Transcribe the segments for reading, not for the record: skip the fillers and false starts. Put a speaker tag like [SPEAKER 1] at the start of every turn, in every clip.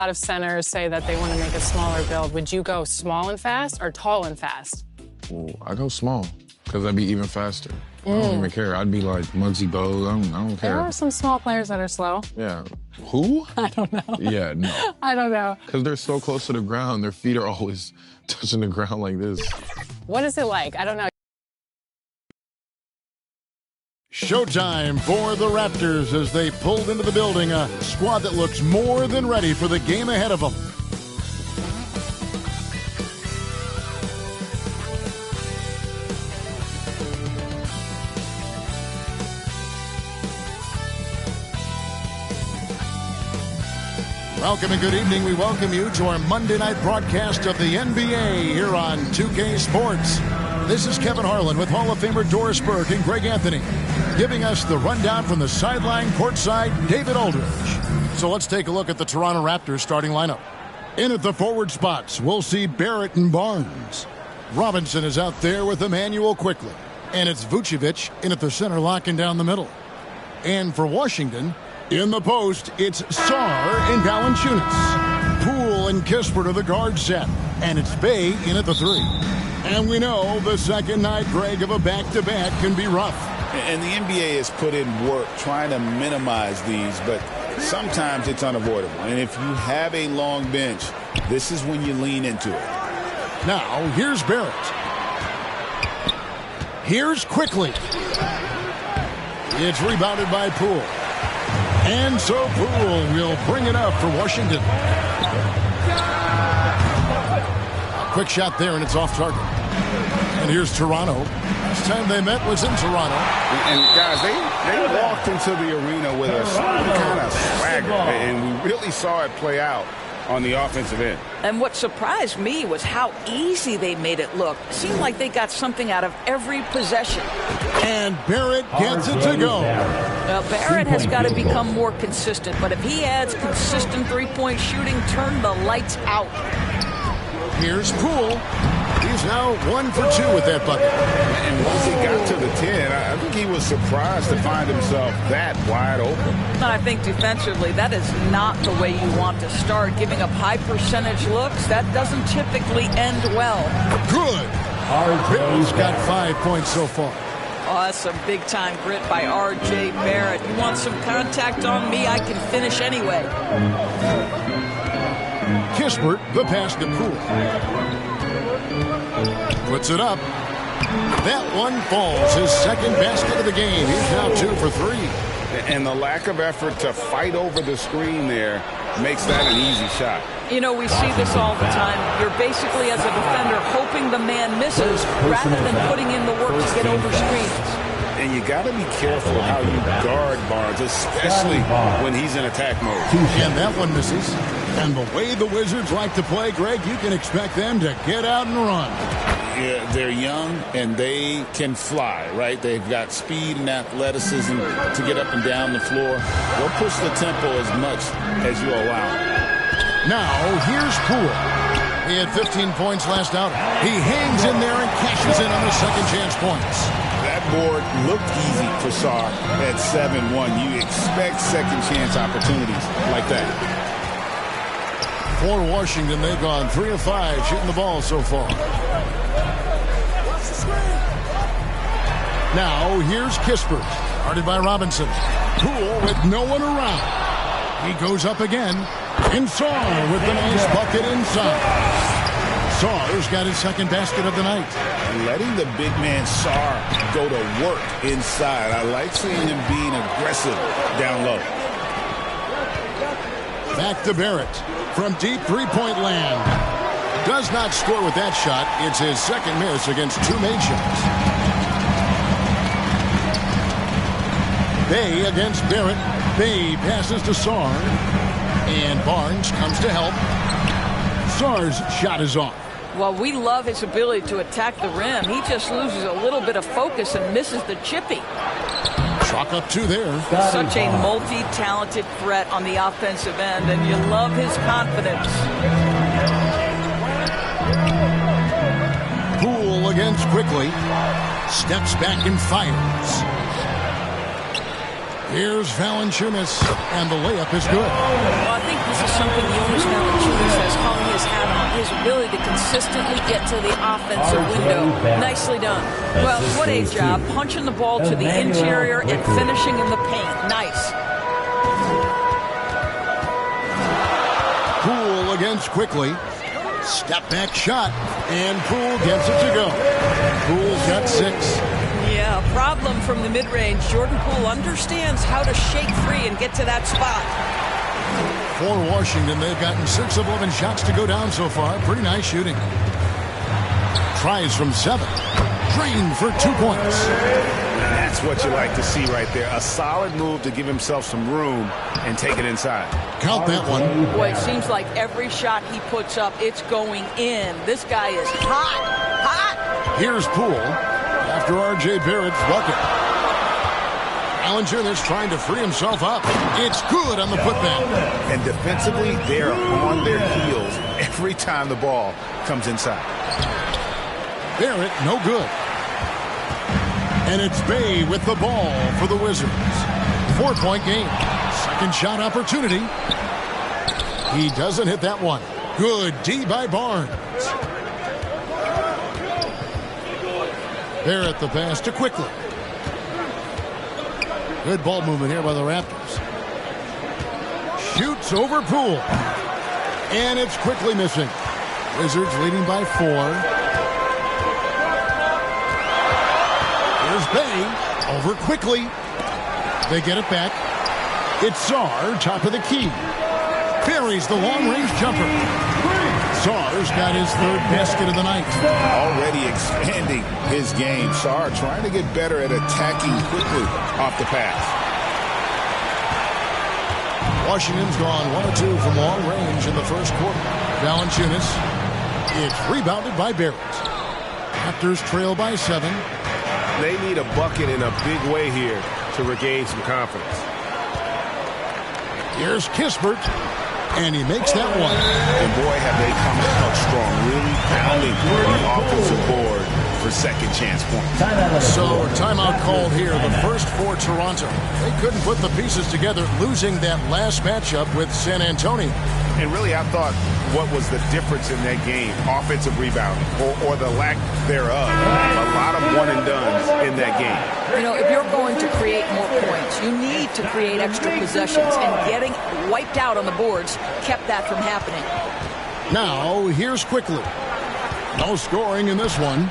[SPEAKER 1] A lot of centers say that they want to make a smaller build. Would you go small and fast or tall and fast?
[SPEAKER 2] Ooh, I go small because I'd be even faster. I don't even care. I'd be like Muggsy Bogues. I don't care.
[SPEAKER 1] There are some small players that are slow.
[SPEAKER 2] Yeah. Who?
[SPEAKER 1] I don't know.
[SPEAKER 2] Yeah, no.
[SPEAKER 1] I don't know.
[SPEAKER 2] Because they're so close to the ground. Their feet are always touching the ground like this.
[SPEAKER 1] What is it like? I don't know.
[SPEAKER 3] Showtime for the Raptors as they pulled into the building, a squad that looks more than ready for the game ahead of them. Welcome and good evening. We welcome you to our Monday night broadcast of the NBA here on 2K Sports. This is Kevin Harlan with Hall of Famer Doris Burke and Greg Anthony, giving us the rundown from the sideline courtside, David Aldridge. So let's take a look at the Toronto Raptors starting lineup. In at the forward spots, we'll see Barrett and Barnes. Robinson is out there with Emmanuel quickly. And it's Vucevic in at the center, locking down the middle. And for Washington, in the post, it's Sarr and Valanciunas. Poole and Kispert are the guard set. And it's Bay in at the three. And we know the second night, Greg, of a back-to-back can be rough.
[SPEAKER 4] And the NBA has put in work trying to minimize these, but sometimes it's unavoidable. And if you have a long bench, this is when you lean into it.
[SPEAKER 3] Now, here's Barrett. Here's Quickly. It's rebounded by Poole. And so Poole will bring it up for Washington. A quick shot there, and it's off target. And here's Toronto. Last time they met was in Toronto.
[SPEAKER 4] And guys, they walked into the arena with a kind of swagger, and we really saw it play out on the offensive end.
[SPEAKER 5] And what surprised me was how easy they made it look. It seemed like they got something out of every possession.
[SPEAKER 3] And Barrett gets it to go.
[SPEAKER 5] Well, Barrett has got to become more consistent, but if he adds consistent three-point shooting, turn the lights out.
[SPEAKER 3] Here's Poole. He's now 1 for 2 with that bucket.
[SPEAKER 4] And once he got to the 10, I think he was surprised to find himself that wide open.
[SPEAKER 5] And I think defensively, that is not the way you want to start. Giving up high percentage looks, that doesn't typically end well.
[SPEAKER 3] Good. Barrett's got 5 points so far.
[SPEAKER 5] Oh, that's some big-time grit by R.J. Barrett. You want some contact on me, I can finish anyway.
[SPEAKER 3] Kispert, the pass to Poole. Puts it up. That one falls. His second basket of the game. He's now 2 for 3.
[SPEAKER 4] And the lack of effort to fight over the screen there makes that an easy shot.
[SPEAKER 5] You know, we see this all the time. You're basically, as a defender, hoping the man misses rather than putting in the work to get over screens.
[SPEAKER 4] And you got to be careful how you guard Barnes, especially when he's in attack mode.
[SPEAKER 3] And that one misses. And the way the Wizards like to play, Greg, you can expect them to get out and run.
[SPEAKER 4] Yeah, they're young and they can fly, right? They've got speed and athleticism to get up and down the floor. They'll push the tempo as much as you allow.
[SPEAKER 3] Now, here's Poole. He had 15 points last outing. He hangs in there and cashes in on the second chance points.
[SPEAKER 4] That board looked easy for Sarr at 7-1. You expect second chance opportunities like that.
[SPEAKER 3] For Washington, they've gone 3 of 5 shooting the ball so far. Now, here's Kispert, guarded by Robinson. Poole with no one around. He goes up again. And Sarr with the nice bucket inside. Sarr's got his second basket of the night.
[SPEAKER 4] Letting the big man Sarr go to work inside. I like seeing him being aggressive down low.
[SPEAKER 3] Back to Barrett from deep three-point land. Does not score with that shot. It's his second miss against 2 made shots. Bay against Barrett. Bay passes to Sarr. And Barnes comes to help. Sarr's shot is off.
[SPEAKER 5] Well, we love his ability to attack the rim. He just loses a little bit of focus and misses the chippy.
[SPEAKER 3] Chalk up 2 there.
[SPEAKER 5] Such a multi-talented threat on the offensive end, and you love his confidence.
[SPEAKER 3] Poole against Quickly. Steps back and fires. Here's Valanciunas, and the layup is good.
[SPEAKER 5] Well, I think this is something Jonas Valanciunas has hung his hat on, his ability to consistently get to the offensive window. Nicely done. Well, what a job. Punching the ball to the interior and finishing in the paint. Nice.
[SPEAKER 3] Poole against Quickly. Step back shot, and Poole gets it to go. Poole's got 6.
[SPEAKER 5] Yeah, a problem from the mid-range. Jordan Poole understands how to shake free and get to that spot.
[SPEAKER 3] For Washington, they've gotten 6 of 11 shots to go down so far. Pretty nice shooting. Tries from 7. Drained for 2 points.
[SPEAKER 4] That's what you like to see right there. A solid move to give himself some room and take it inside.
[SPEAKER 3] Count that one.
[SPEAKER 5] Boy, it seems like every shot he puts up, it's going in. This guy is hot, hot.
[SPEAKER 3] Here's Poole after R.J. Barrett's bucket. Valanciunas trying to free himself up. It's good on the putback.
[SPEAKER 4] And defensively, they're on their heels every time the ball comes inside.
[SPEAKER 3] Barrett, no good. And it's Bay with the ball for the Wizards. 4-point game. Second shot opportunity. He doesn't hit that one. Good D by Barnes. Barrett the pass to Quickly. Good ball movement here by the Raptors. Shoots over Poole. And it's Quickly missing. Wizards leading by 4. Here's Bay over Quickly. They get it back. It's Sarr, top of the key. Buries the long-range jumper. Sarr's got his 3rd basket of the night.
[SPEAKER 4] Already expanding his game. Sarr trying to get better at attacking quickly off the pass.
[SPEAKER 3] Washington's gone 1 of 2 from long range in the first quarter. Valanciunas. It's rebounded by Barrett. Raptors trail by 7.
[SPEAKER 6] They need a bucket in a big way here to regain some confidence.
[SPEAKER 3] Here's Kispert, and he makes that one.
[SPEAKER 4] And boy, have they come out strong, really pounding the offensive board for second chance points.
[SPEAKER 3] So timeout called here, the first for Toronto. They couldn't put the pieces together, losing that last matchup with San Antonio.
[SPEAKER 4] And really, I thought what was the difference in that game? Offensive rebounding or the lack thereof. A lot of one-and-dones in that game.
[SPEAKER 5] You know, if you're going to create more points, you need to create extra possessions, and getting wiped out on the boards kept that from happening.
[SPEAKER 3] Now, here's Quickly. No scoring in this one.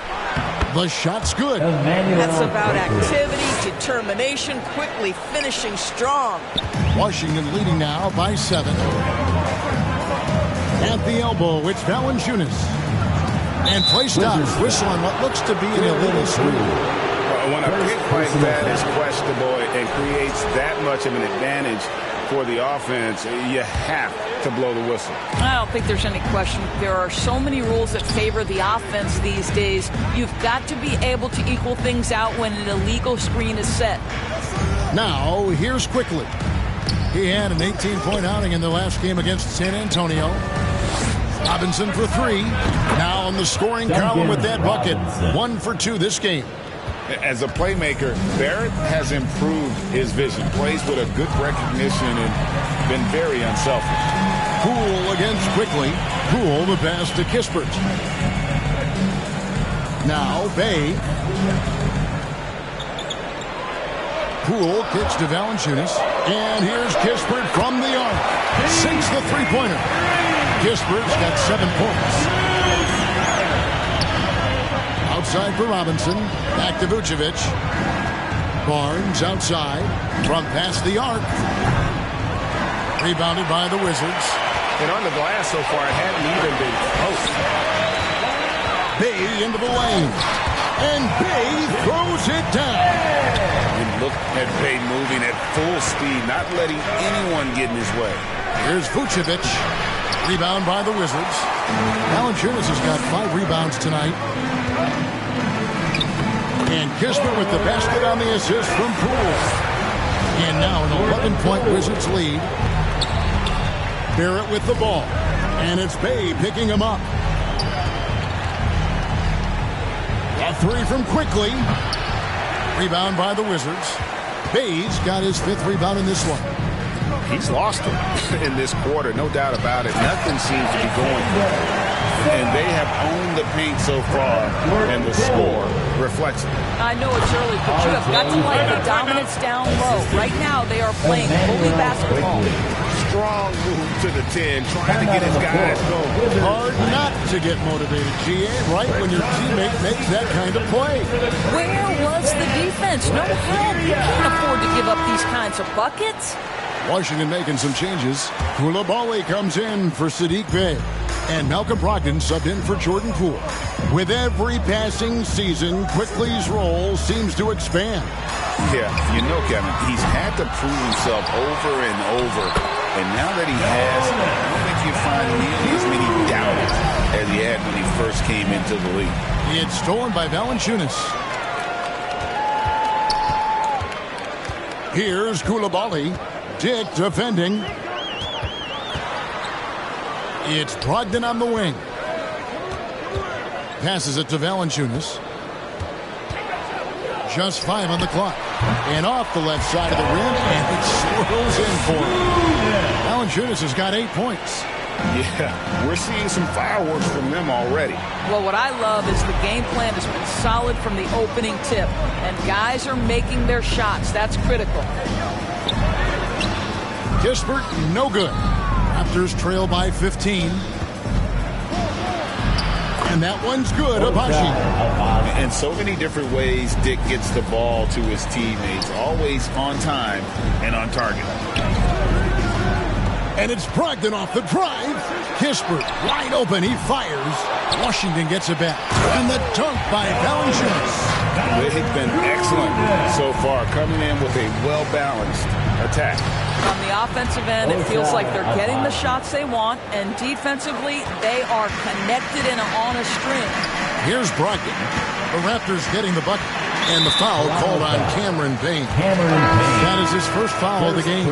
[SPEAKER 3] The shot's good.
[SPEAKER 5] That's about activity, determination, Quickly finishing strong.
[SPEAKER 3] Washington leading now by 7. At the elbow, it's Valanciunas. And play stops. Whistle on what looks to be an illegal screen.
[SPEAKER 4] When a pick like that is questionable and creates that much of an advantage for the offense, you have to blow the whistle.
[SPEAKER 5] I don't think there's any question. There are so many rules that favor the offense these days. You've got to be able to equal things out when an illegal screen is set.
[SPEAKER 3] Now, here's Quickly. He had an 18-point outing in the last game against San Antonio. Robinson for 3. Now on the scoring column with that bucket. 1 for 2 this game.
[SPEAKER 4] As a playmaker, Barrett has improved his vision. Plays with a good recognition and been very unselfish.
[SPEAKER 3] Poole against Quickly. Poole the pass to Kispert. Now Bay. Poole kicks to Valanciunas. And here's Kispert from the arc. Sinks the three-pointer. Kispert's got 7 points. Outside for Robinson. Back to Vucevic. Barnes outside. From past the arc. Rebounded by the Wizards.
[SPEAKER 6] And on the glass so far, it hadn't even been close.
[SPEAKER 3] Bay into the lane. And Bay throws it down.
[SPEAKER 4] And look at Bay moving at full speed, not letting anyone get in his way.
[SPEAKER 3] Here's Vucevic. Rebound by the Wizards. Valanciunas has got 5 rebounds tonight. And Kispert with the basket on the assist from Poole. And now an 11-point Wizards lead. Barrett with the ball. And it's Bay picking him up. A 3 from Quickly. Rebound by the Wizards. Bay's got his 5th rebound in this one.
[SPEAKER 6] He's lost it in this quarter, no doubt about it. Nothing seems to be going for him. And they have owned the paint so far, and the score reflects it.
[SPEAKER 5] I know it's early, but you have got to like the dominance down low. Right now, they are playing bully basketball.
[SPEAKER 6] Strong move to the 10, trying to get his guys going.
[SPEAKER 3] Hard not to get motivated, GA, right when your teammate makes that kind of play.
[SPEAKER 5] Where was the defense? No help. You can't afford to give up these kinds of buckets.
[SPEAKER 3] Washington making some changes. Koulibaly comes in for Sadiq Bey. And Malcolm Brogdon subbed in for Jordan Poole. With every passing season, Quickly's role seems to expand.
[SPEAKER 4] Yeah, you know, Kevin, he's had to prove himself over and over. And now that he has, I don't think you find nearly as many doubters as he had when he first came into the league.
[SPEAKER 3] It's stolen by Valanciunas. Here's Koulibaly. Dick defending. It's Brogdon on the wing. Passes it to Valanciunas. Just 5 on the clock. And off the left side of the rim, and it swirls in for him. Valanciunas has got 8 points.
[SPEAKER 4] Yeah, we're seeing some fireworks from them already.
[SPEAKER 5] Well, what I love is the game plan has been solid from the opening tip. And guys are making their shots. That's critical.
[SPEAKER 3] Kispert, no good. Raptors trail by 15. And that one's good, Abaji.
[SPEAKER 4] In so many different ways, Dick gets the ball to his teammates, always on time and on target.
[SPEAKER 3] And it's Brogdon off the drive. Kispert wide open, he fires. Washington gets it back. And the dunk by Valanciunas.
[SPEAKER 4] They've been excellent so far, coming in with a well-balanced attack.
[SPEAKER 5] On the offensive end, it feels like they're getting the shots they want, and defensively, they are connected and on a string.
[SPEAKER 3] Here's Brogdon. The Raptors getting the bucket. And the foul called on Cameron Payne. That is his first foul of the game.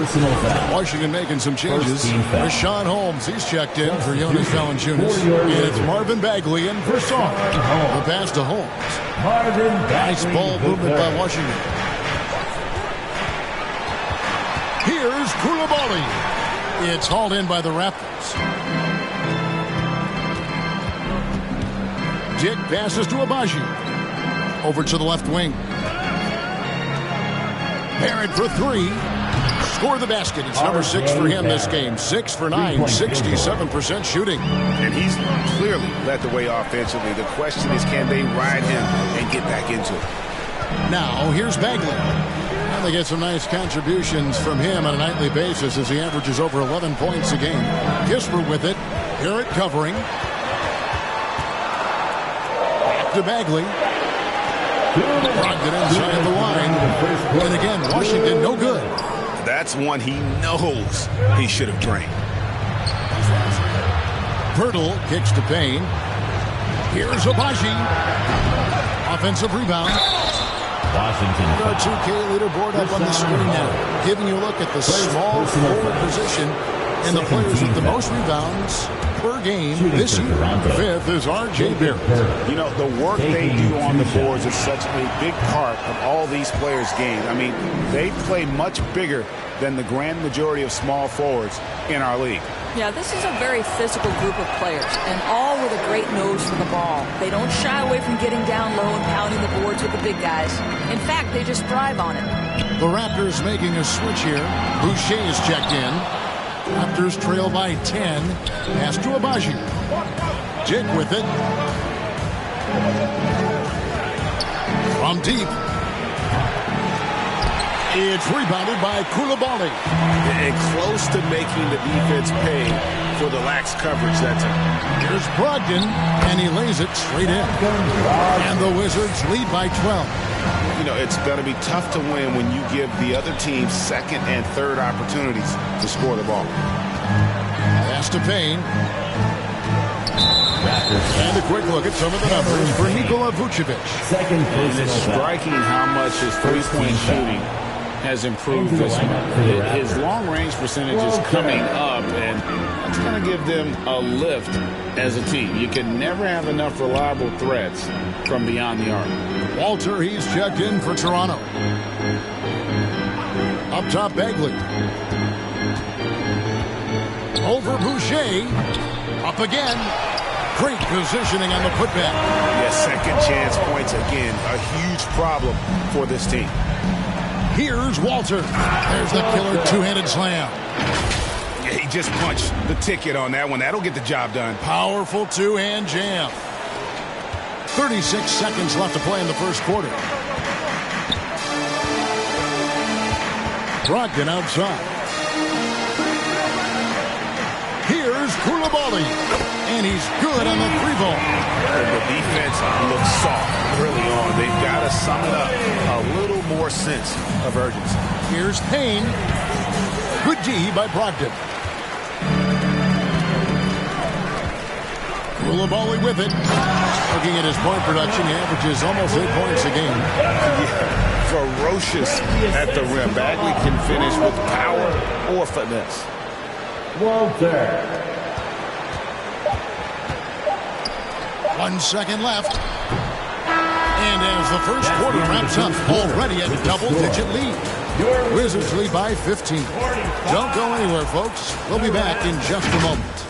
[SPEAKER 3] Washington making some changes. Rashawn Holmes, he's checked in for Jonas Valanciunas. And it's Marvin Bagley in for Song. The pass to Holmes. Nice ball movement by Washington. Here's Koulibaly. It's hauled in by the Raptors. Dick passes to Abaji. Over to the left wing. Barrett for 3. Score the basket. It's number 6 for him this game. 6 for 9, 67% shooting.
[SPEAKER 4] And he's clearly led the way offensively. The question is, can they ride him and get back into it?
[SPEAKER 3] Now, here's Bagley. And they get some nice contributions from him on a nightly basis as he averages over 11 points a game. Kispert with it. Barrett covering. Back to Bagley. Brogdon inside the line. And again, Washington no good.
[SPEAKER 4] That's one he knows he should have drained.
[SPEAKER 3] Pirtle kicks to Payne. Here's Abaji. Offensive rebound.
[SPEAKER 7] Washington.
[SPEAKER 3] Our 2K leaderboard up on the screen now, giving you a look at the small forward position and the players with the most rebounds per game this year. 5th is R.J. Barrett.
[SPEAKER 4] You know, the work they do on the boards is such a big part of all these players' games. I mean, they play much bigger than the grand majority of small forwards in our league.
[SPEAKER 5] Yeah, this is a very physical group of players, and all with a great nose for the ball. They don't shy away from getting down low and pounding the boards with the big guys. In fact, they just thrive on it.
[SPEAKER 3] The Raptors making a switch here. Boucher is checked in. Raptors trail by 10. Pass to Abaji. Dick with it. From deep. It's rebounded by Koulibaly.
[SPEAKER 4] And close to making the defense pay for the lax coverage that time.
[SPEAKER 3] Here's Brogdon, and he lays it straight in. And the Wizards lead by 12.
[SPEAKER 4] You know, it's going to be tough to win when you give the other team second and third opportunities to score the ball.
[SPEAKER 3] Pass to Payne. And a quick look at some of the numbers for Nikola Vucevic.
[SPEAKER 4] It's striking how much his three-point shooting has improved this month. His long-range percentage is coming up, and that's going to give them a lift as a team. You can never have enough reliable threats from beyond the arc.
[SPEAKER 3] Walter, he's checked in for Toronto. Up top, Bagley. Over Boucher. Up again. Great positioning on the putback.
[SPEAKER 6] Yeah, second chance points again. A huge problem for this team.
[SPEAKER 3] Here's Walter. There's the killer two-handed slam.
[SPEAKER 6] Yeah, he just punched the ticket on that one. That'll get the job done.
[SPEAKER 3] Powerful two-hand jam. 36 seconds left to play in the first quarter. Brogdon outside. Here's Koulibaly. And he's good on the three ball.
[SPEAKER 6] The defense looks soft early on. They've got to sum it up. A little more sense of urgency.
[SPEAKER 3] Here's Payne. Good D by Brogdon. Koulibaly with it. Looking at his point production, he averages almost 8 points a game.
[SPEAKER 6] Yeah, ferocious at the rim. Bagley can finish with power or finesse.
[SPEAKER 7] Walter.
[SPEAKER 3] 1 second left. And as the first quarter wraps up, already a double-digit lead. Wizards lead by 15. Don't go anywhere, folks. We'll be back in just a moment.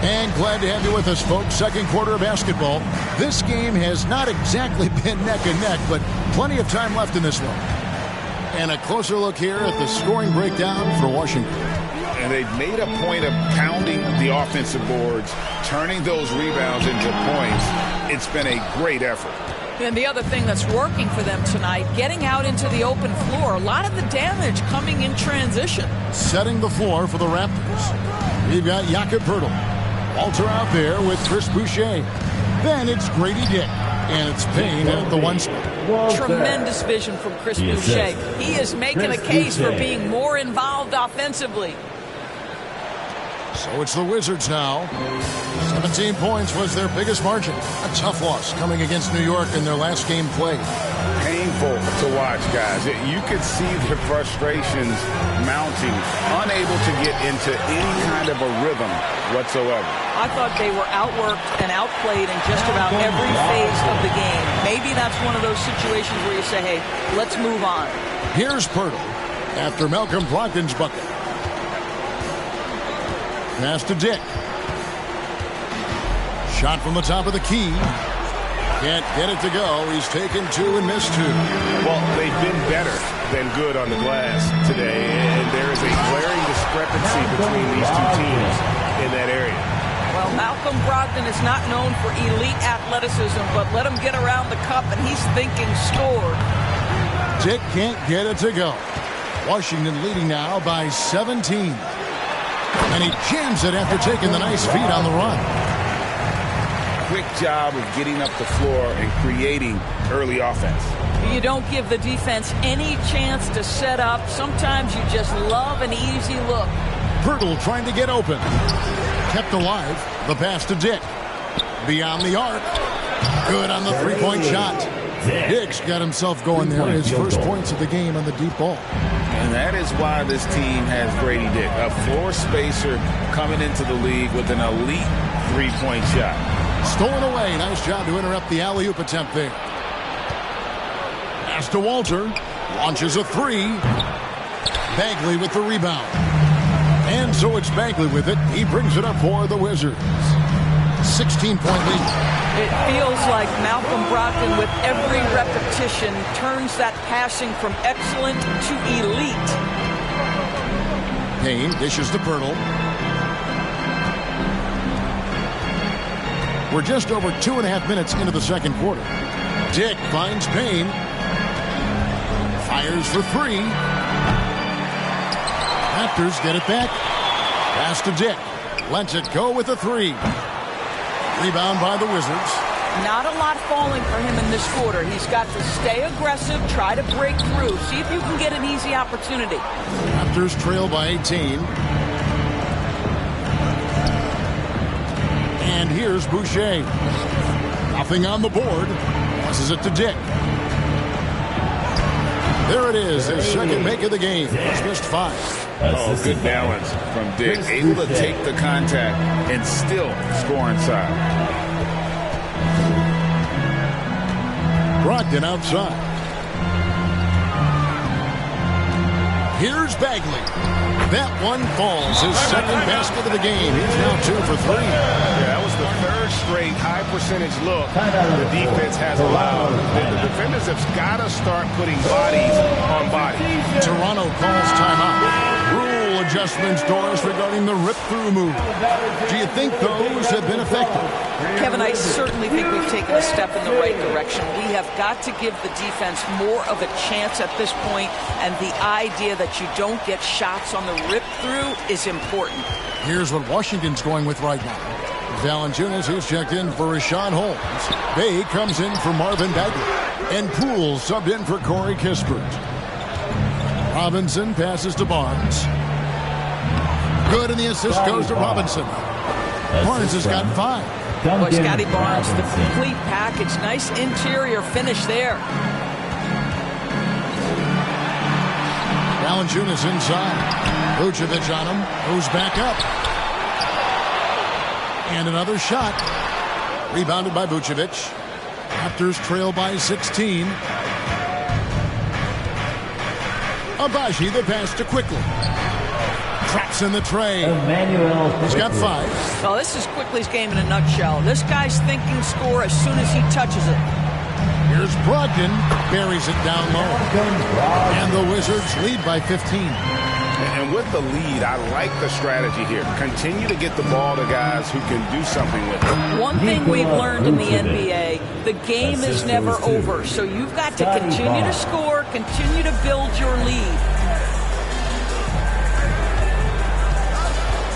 [SPEAKER 3] And glad to have you with us, folks. Second quarter of basketball. This game has not exactly been neck and neck, but plenty of time left in this one. And a closer look here at the scoring breakdown for Washington.
[SPEAKER 6] And they've made a point of pounding the offensive boards, turning those rebounds into points. It's been a great effort.
[SPEAKER 5] And the other thing that's working for them tonight, getting out into the open floor. A lot of the damage coming in transition.
[SPEAKER 3] Setting the floor for the Raptors. We've got Jakob Poeltl. Walter out there with Chris Boucher. Then it's Grady Dick. And it's Payne at the one spot.
[SPEAKER 5] Tremendous vision from Chris Boucher. He is making a case for being more involved offensively.
[SPEAKER 3] So it's the Wizards now. 17 points was their biggest margin. A tough loss coming against New York in their last game played.
[SPEAKER 6] Painful to watch, guys. You could see their frustrations mounting, unable to get into any kind of a rhythm whatsoever.
[SPEAKER 5] I thought they were outworked and outplayed in just about every phase of the game. Maybe that's one of those situations where you say, hey, let's move on.
[SPEAKER 3] Here's Poeltl after Malcolm Brogdon's bucket. Pass to Dick. Shot from the top of the key. Can't get it to go. He's taken two and missed two.
[SPEAKER 6] Well, they've been better than good on the glass today, and there is a glaring discrepancy between these two teams in that area.
[SPEAKER 5] Well, Malcolm Brogdon is not known for elite athleticism, but let him get around the cup, and he's thinking score.
[SPEAKER 3] Dick can't get it to go. Washington leading now by 17. And he jams it after taking the nice feed on the run.
[SPEAKER 6] Quick job of getting up the floor and creating early offense.
[SPEAKER 5] You don't give the defense any chance to set up. Sometimes you just love an easy look.
[SPEAKER 3] Poeltl trying to get open. Kept alive. The pass to Dick. Beyond the arc. Good on the three-point shot. Dick's got himself going there. His first points of the game on the deep ball.
[SPEAKER 6] And that is why this team has Grady Dick, a floor spacer coming into the league with an elite three-point shot.
[SPEAKER 3] Stolen away. Nice job to interrupt the alley-oop attempt there. Pass to Walter. Launches a three. Bagley with the rebound. And so it's Bagley with it. He brings it up for the Wizards. 16-point lead.
[SPEAKER 5] It feels like Malcolm Brogdon, with every repetition, turns that passing from excellent to elite.
[SPEAKER 3] Payne dishes to Poeltl. We're just over 2.5 minutes into the second quarter. Dick finds Payne. Fires for three. Raptors get it back. Pass to Dick. Lets it go with a three. Rebound by the Wizards.
[SPEAKER 5] Not a lot falling for him in this quarter. He's got to stay aggressive, try to break through, see if you can get an easy opportunity.
[SPEAKER 3] Raptors trail by 18. And here's Boucher. Nothing on the board. Passes it to Dick. There it is, his second make of the game. He's missed 5.
[SPEAKER 6] Oh, good balance from Dick. Able to take the contact and still score inside.
[SPEAKER 3] Brogdon outside. Here's Bagley. That one falls. His second basket of the game. He's now 2 for 3.
[SPEAKER 6] Yeah, that was the third straight high percentage look the defense has allowed. The defenders have got to start putting bodies on bodies.
[SPEAKER 3] Toronto calls timeout. Rule adjustments, Doris, regarding the rip-through move. Do you think those have been effective?
[SPEAKER 5] Kevin, I certainly think we've taken a step in the right direction. We have got to give the defense more of a chance at this point, and the idea that you don't get shots on the rip-through is important.
[SPEAKER 3] Here's what Washington's going with right now. Valanciunas is checked in for Rashawn Holmes. Bay comes in for Marvin Bagley. And Poole subbed in for Corey Kispert. Robinson passes to Barnes. Good, and the assist goes to Robinson. Barnes has got 5.
[SPEAKER 5] Boy, Scotty Barnes, the complete package. Nice interior finish there.
[SPEAKER 3] Valanciunas inside. Vucevic on him. Moves back up. And another shot. Rebounded by Vucevic. Raptors trail by 16. Abaji, the pass to Quickly. Traps in the tray. He's got 5.
[SPEAKER 5] Well, this is Quickly's game in a nutshell. This guy's thinking score as soon as he touches it.
[SPEAKER 3] Here's Brogdon. Buries it down low. And the Wizards lead by 15.
[SPEAKER 6] And with the lead, I like the strategy here. Continue to get the ball to guys who can do something with it.
[SPEAKER 5] One thing we've learned in the NBA, the game is never over. So you've got to continue to score, continue to build your lead.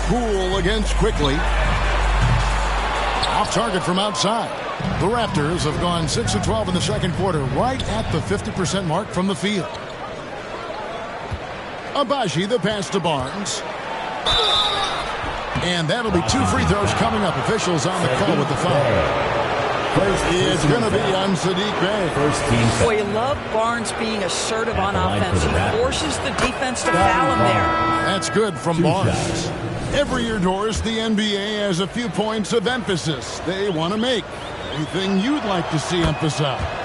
[SPEAKER 3] Poole against Quickly. Off target from outside. The Raptors have gone 6 of 12 in the second quarter, right at the 50% mark from the field. Abaji, the pass to Barnes. And that'll be 2 free throws coming up. Officials on the call with the foul. It's going to be on Sadiq Bey.
[SPEAKER 5] Boy, you love Barnes being assertive on offense. He forces the defense to foul him there.
[SPEAKER 3] That's good from Barnes. Every year, Doris, the NBA has a few points of emphasis they want to make. Anything you'd like to see emphasized?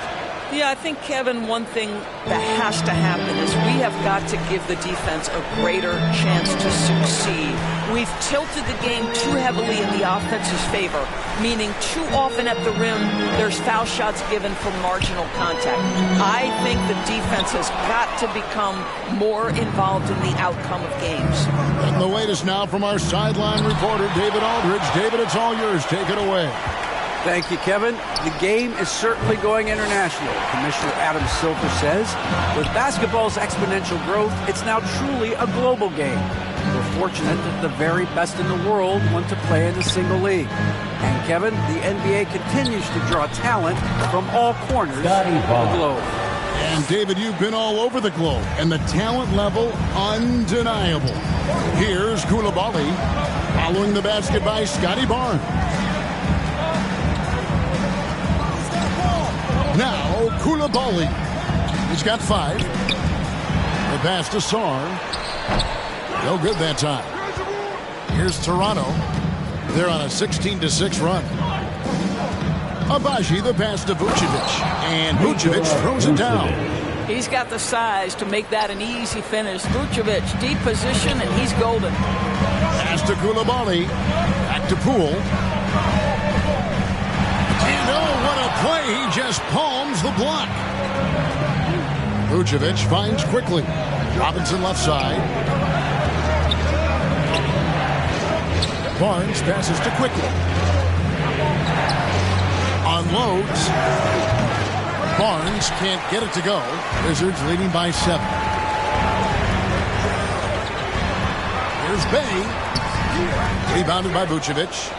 [SPEAKER 5] Yeah, I think, Kevin, one thing that has to happen is we have got to give the defense a greater chance to succeed. We've tilted the game too heavily in the offense's favor, meaning too often at the rim there's foul shots given for marginal contact. I think the defense has got to become more involved in the outcome of games.
[SPEAKER 3] And the wait is now from our sideline reporter, David Aldridge. David, it's all yours. Take it away.
[SPEAKER 8] Thank you, Kevin. The game is certainly going international. Commissioner Adam Silver says, with basketball's exponential growth, it's now truly a global game. We're fortunate that the very best in the world want to play in a single league. And Kevin, the NBA continues to draw talent from all corners of the globe.
[SPEAKER 3] And David, you've been all over the globe, and the talent level undeniable. Here's Koulibaly, following the basket by Scotty Barnes. Now, Koulibaly. He's got 5. The pass to Sarr. No good that time. Here's Toronto. They're on a 16-6 run. Abaji, the pass to Vucevic. And Vucevic throws it down.
[SPEAKER 5] He's got the size to make that an easy finish. Vucevic, deep position, and he's golden.
[SPEAKER 3] Pass to Koulibaly. Back to Poole. And oh, what a play. He just palms the block. Vucevic finds Quickly. Robinson left side. Barnes passes to Quickly. Unloads. Barnes can't get it to go. Wizards leading by 7. Here's Bay. Rebounded by Vucevic.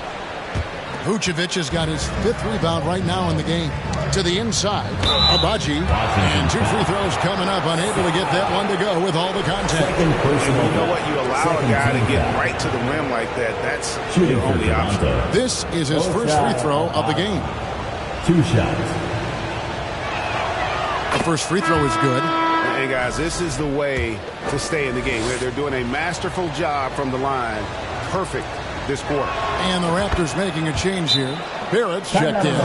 [SPEAKER 3] Vucevic has got his 5th rebound right now in the game. To the inside, Abaji, and 2 free throws coming up, unable to get that one to go with all the contact.
[SPEAKER 6] You know what? You allow a guy to get right to the rim like that. That's your only option.
[SPEAKER 3] This is his first free throw of the game.
[SPEAKER 7] 2 shots.
[SPEAKER 3] The first free throw is good.
[SPEAKER 6] Hey, guys, this is the way to stay in the game. They're doing a masterful job from the line. Perfect this quarter.
[SPEAKER 3] And the Raptors making a change here. Barrett's checked in.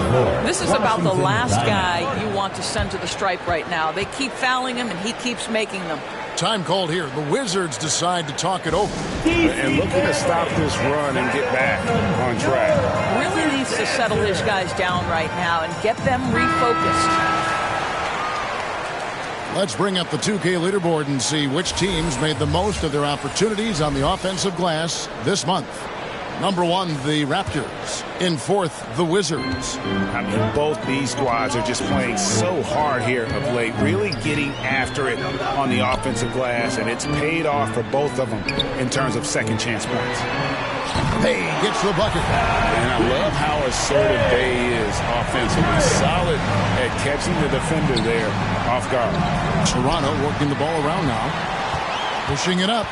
[SPEAKER 5] This is about the last guy you want to send to the stripe right now. They keep fouling him, and he keeps making them.
[SPEAKER 3] Time called here. The Wizards decide to talk it over.
[SPEAKER 6] And looking to stop this run and get back on track.
[SPEAKER 5] Really needs to settle his guys down right now and get them refocused.
[SPEAKER 3] Let's bring up the 2K leaderboard and see which teams made the most of their opportunities on the offensive glass this month. Number 1, the Raptors. In 4th, the Wizards.
[SPEAKER 6] I mean, both these squads are just playing so hard here of late, really getting after it on the offensive glass, and it's paid off for both of them in terms of second chance points.
[SPEAKER 3] Bay gets the bucket.
[SPEAKER 6] And I love how assertive Bay is offensively. Solid at catching the defender there off guard.
[SPEAKER 3] Toronto working the ball around now. Pushing it up.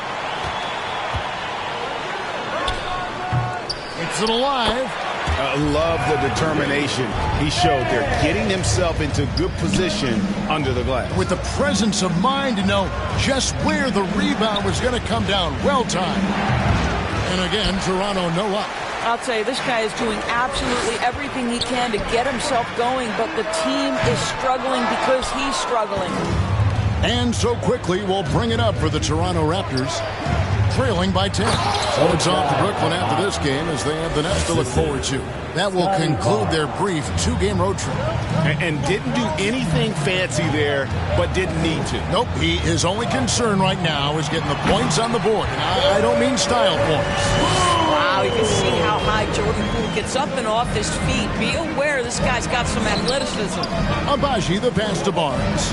[SPEAKER 3] It's it alive.
[SPEAKER 6] I love the determination he showed there, getting himself into good position under the glass.
[SPEAKER 3] With the presence of mind to know just where the rebound was going to come down. Well timed. And again, Toronto no up.
[SPEAKER 5] I'll tell you, this guy is doing absolutely everything he can to get himself going, but the team is struggling because he's struggling.
[SPEAKER 3] And so quickly, we'll bring it up for the Toronto Raptors, trailing by 10. So it's off to Brooklyn after this game as they have the Nets to look forward to. That will conclude their brief 2-game road trip.
[SPEAKER 6] And didn't do anything fancy there, but didn't need to.
[SPEAKER 3] Nope, his only concern right now is getting the points on the board. And I don't mean style points.
[SPEAKER 5] Wow, you can see how high Jordan Poole gets up and off his feet. Be aware this guy's got some athleticism.
[SPEAKER 3] Abaji, the pass to Barnes.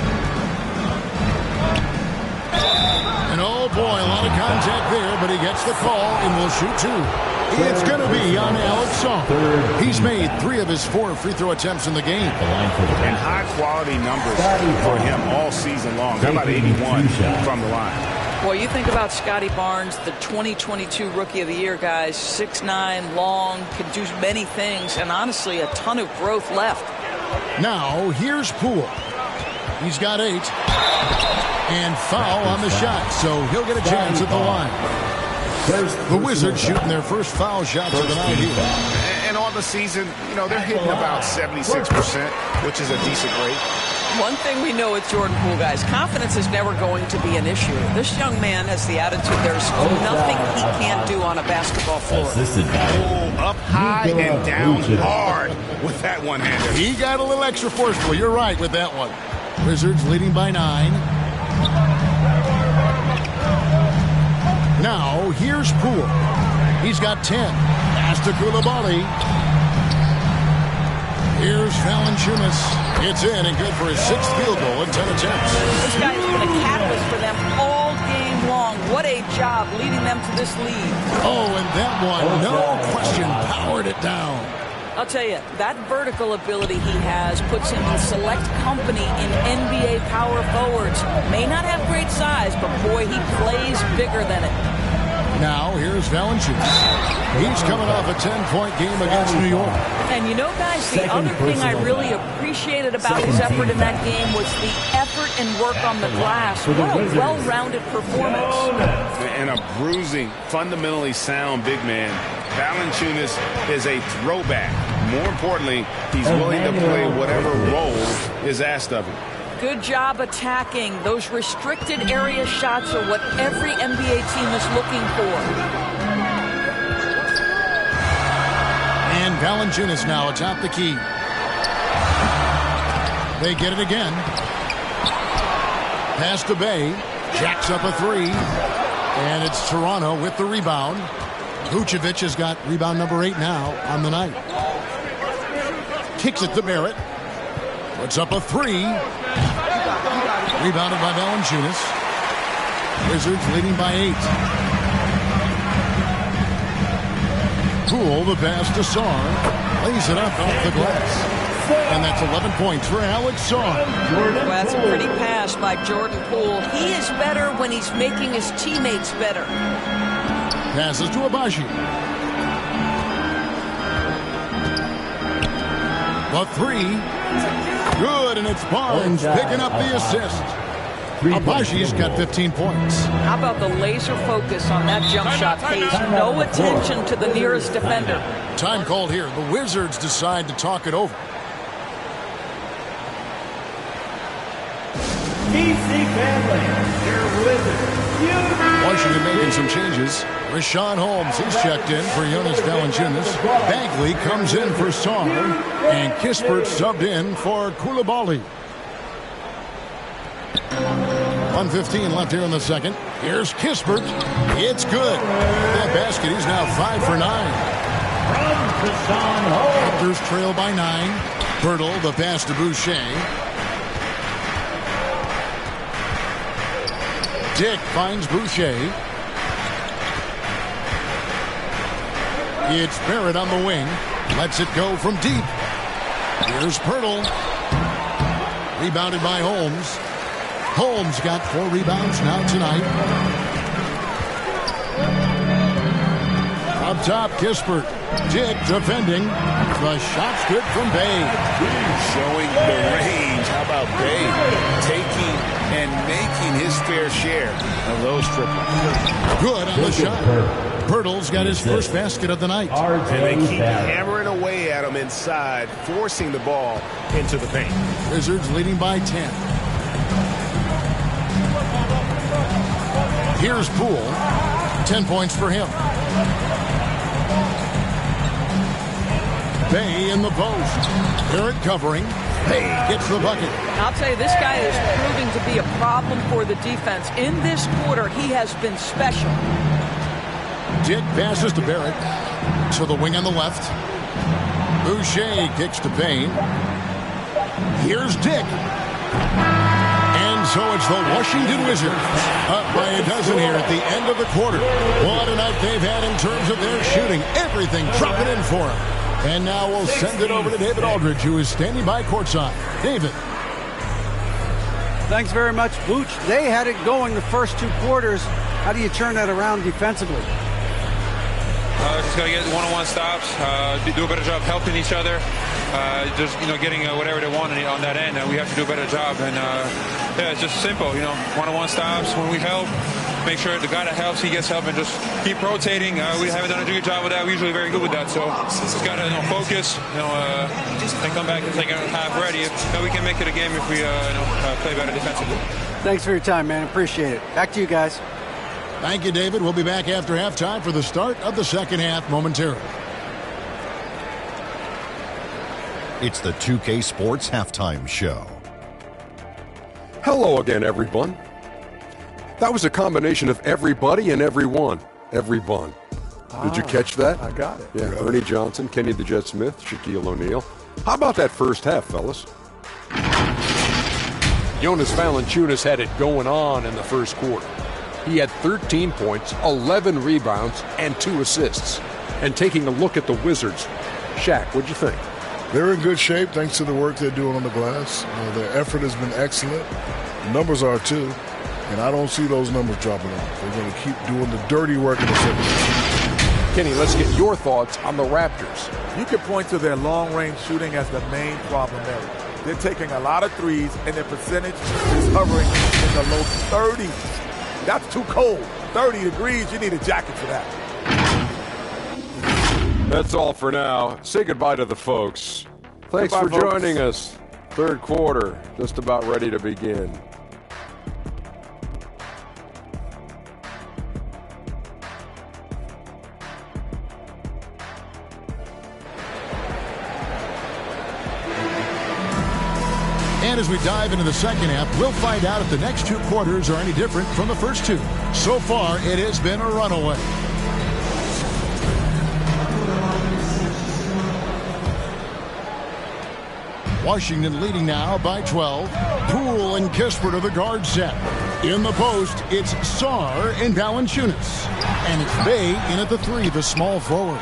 [SPEAKER 3] And oh boy, a lot of contact there, but he gets the call and will shoot 2. It's going to be on Alex Song. He's made 3 of his 4 free throw attempts in the game.
[SPEAKER 6] And high-quality numbers for him all season long. How about 81 from the line?
[SPEAKER 5] Boy, you think about Scotty Barnes, the 2022 Rookie of the Year, guys. 6'9", long, can do many things, and honestly, a ton of growth left.
[SPEAKER 3] Now, here's Poole. He's got 8. And foul on the shot, so he'll get a chance at the line. The Wizards shooting their first foul shots of the night here.
[SPEAKER 6] And on the season, you know, they're hitting about 76%, which is a decent rate.
[SPEAKER 5] One thing we know with Jordan Poole, guys, confidence is never going to be an issue. This young man has the attitude there's nothing he can't do on a basketball floor.
[SPEAKER 6] Poole up high and down hard with that one-hander.
[SPEAKER 3] He got a little extra forceful. You're right with that one. Wizards leading by 9. Now, here's Poole. He's got 10. Pass to Koulibaly. Here's Valanciunas. It's in and good for his 6th field goal in 10 attempts.
[SPEAKER 5] This guy has been a catalyst for them all game long. What a job leading them to this lead.
[SPEAKER 3] Oh, and that one, no question, powered it down.
[SPEAKER 5] I'll tell you, that vertical ability he has puts him in select company in NBA power forwards. May not have great size, but boy, he plays bigger than it.
[SPEAKER 3] Now, here's Valanciunas. He's coming off a 10-point game against New York.
[SPEAKER 5] And you know, guys, the other thing I really appreciated about his effort in that game was the effort and work on the glass. What a well-rounded performance.
[SPEAKER 6] And a bruising, fundamentally sound big man. Valanciunas is a throwback. More importantly, he's willing to play whatever role is asked of him.
[SPEAKER 5] Good job attacking. Those restricted area shots are what every NBA team is looking for.
[SPEAKER 3] And Valanciunas now atop the key. They get it again. Pass to Bay. Jacks up a 3. And it's Toronto with the rebound. Vucevic has got rebound number 8 now on the night. Kicks it to Barrett. Puts up a 3. Rebounded by Valanciunas. Wizards leading by 8. Poole, the pass to Sarr. lays it up off the glass. And that's 11 points for Alex Saw.
[SPEAKER 5] Well, that's a pretty pass by Jordan Poole. He is better when he's making his teammates better.
[SPEAKER 3] Passes to Abaji. The three. Good, and it's Barnes picking up the assist. Abaji's got 15 points.
[SPEAKER 5] How about the laser focus on that jump shot? Pays no attention to the nearest defender.
[SPEAKER 3] Time called here. The Wizards decide to talk it over. Washington making some changes. Rashawn Holmes, he's checked in for Jonas Valanciunas. Bagley comes in for Saar. And Kispert subbed in for Coulibaly. 1:15 left here in the second. Here's Kispert. It's good. That basket, he's now 5 for 9. Raptors trail by 9. Pirtle, the pass to Boucher. Dick finds Boucher. It's Barrett on the wing. Lets it go from deep. Here's Pirtle. Rebounded by Holmes. Holmes got 4 rebounds now tonight. Up top, Kispert. Dick defending. The shot's good from Bay.
[SPEAKER 6] Showing the range. How about Bay taking and making his fair share of those triples?
[SPEAKER 3] Good on the shot. Pirtle's got his first basket of the night.
[SPEAKER 6] And they keep hammering away at him inside, forcing the ball into the paint.
[SPEAKER 3] Wizards leading by 10. Here's Poole. 10 points for him. Bay in the post. Barrett covering. Bay gets the bucket.
[SPEAKER 5] I'll tell you, this guy is proving to be a problem for the defense. In this quarter, he has been special.
[SPEAKER 3] Dick passes to Barrett. To the wing on the left. Boucher kicks to Payne. Here's Dick. And so it's the Washington Wizards up by a dozen here at the end of the quarter. What a night they've had in terms of their shooting. Everything dropping in for them. And now we'll send it over to David Aldridge, who is standing by courtside. David.
[SPEAKER 8] Thanks very much, Booch. They had it going the first 2 quarters. How do you turn that around defensively?
[SPEAKER 9] Just got to get one-on-one stops, do a better job helping each other, just, getting whatever they want on that end. We have to do a better job. And, it's just simple, one-on-one stops when we help. Make sure the guy that helps, he gets help, and just keep rotating. We haven't done a good job with that. We're usually very good with that. So just got to focus, and come back and take a half ready. We can make it a game if we play better defensively.
[SPEAKER 8] Thanks for your time, man. Appreciate it. Back to you guys.
[SPEAKER 3] Thank you, David. We'll be back after halftime for the start of the second half momentarily.
[SPEAKER 10] It's the 2K Sports Halftime Show.
[SPEAKER 11] Hello again, everyone. That was a combination of everybody and everyone. Everyone. Did you catch that?
[SPEAKER 12] I got it.
[SPEAKER 11] Yeah, Ernie Johnson, Kenny the Jet Smith, Shaquille O'Neal. How about that first half, fellas? Jonas Valanciunas had it going on in the first quarter. He had 13 points, 11 rebounds, and 2 assists. And taking a look at the Wizards, Shaq, what'd you think?
[SPEAKER 12] They're in good shape thanks to the work they're doing on the glass. Their effort has been excellent. The numbers are too. And I don't see those numbers dropping off. They're going to keep doing the dirty work in the second half.
[SPEAKER 11] Kenny, let's get your thoughts on the Raptors.
[SPEAKER 13] You can point to their long-range shooting as the main problem there. They're taking a lot of threes, and their percentage is hovering in the low 30s. That's too cold. 30 degrees, you need a jacket for that.
[SPEAKER 11] That's all for now. Say goodbye to the folks. Thanks for joining us. Third quarter, just about ready to begin.
[SPEAKER 3] And as we dive into the second half, we'll find out if the next 2 quarters are any different from the first 2. So far, it has been a runaway. Washington leading now by 12. Poole and Kispert are the guard set. In the post, it's Saar and Valanciunas. And it's Bay in at the 3, the small forward.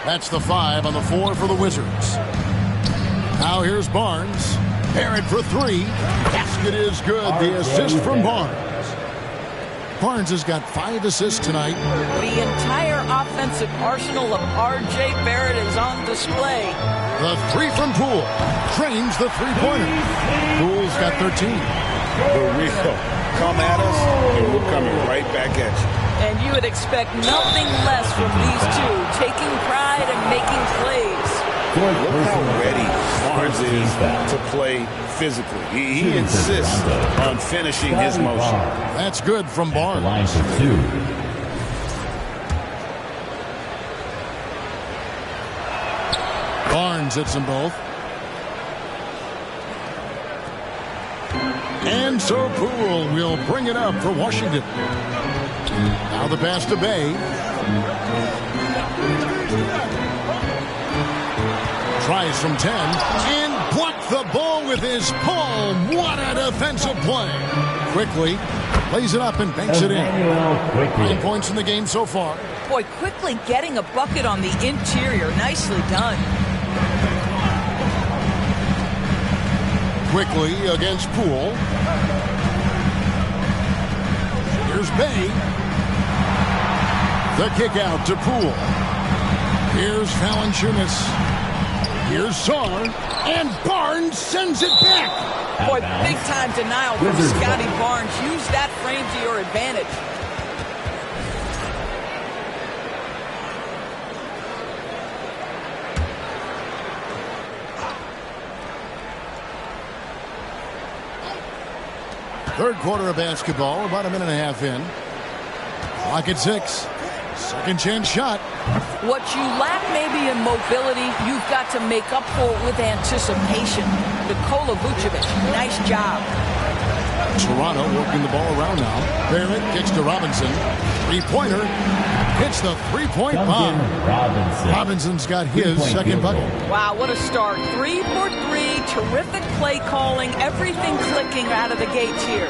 [SPEAKER 3] That's the 5 on the 4 for the Wizards. Now here's Barnes. Barrett for 3. Basket is good. The assist from Barnes. Barnes has got 5 assists tonight.
[SPEAKER 5] The entire offensive arsenal of R.J. Barrett is on display.
[SPEAKER 3] The 3 from Poole. Trains the three-pointer. Poole's got 13.
[SPEAKER 6] The real come at us, and we're coming right back at you.
[SPEAKER 5] And you would expect nothing less from these two, taking pride and making plays.
[SPEAKER 6] Look how ready Barnes is to play physically. He insists on finishing his motion.
[SPEAKER 3] That's good from Barnes.
[SPEAKER 7] Line for 2.
[SPEAKER 3] Barnes hits them both. And so Poole will bring it up for Washington. Now the pass to Bay. Tries from 10 and blocked the ball with his palm. What a defensive play. Quickly lays it up and banks it in. 9 points in the game so far.
[SPEAKER 5] Boy, quickly getting a bucket on the interior. Nicely done.
[SPEAKER 3] Quickly against Poole. Here's Bay. The kick out to Poole. Here's Valanciunas. Here's Sar. And Barnes sends it back.
[SPEAKER 5] Boy, big-time denial from Scotty Barnes. Use that frame to your advantage.
[SPEAKER 3] Third quarter of basketball, about a minute and a half in. Clock at 6. Second chance shot.
[SPEAKER 5] What you lack maybe in mobility, you've got to make up for it with anticipation. Nikola Vucevic, nice job.
[SPEAKER 3] Toronto working the ball around now. Barrett kicks to Robinson. Three-pointer. Hits the three-point bomb. Robinson's got his second bucket.
[SPEAKER 5] Wow, what a start. 3 for 3. Terrific play calling. Everything clicking out of the gates here.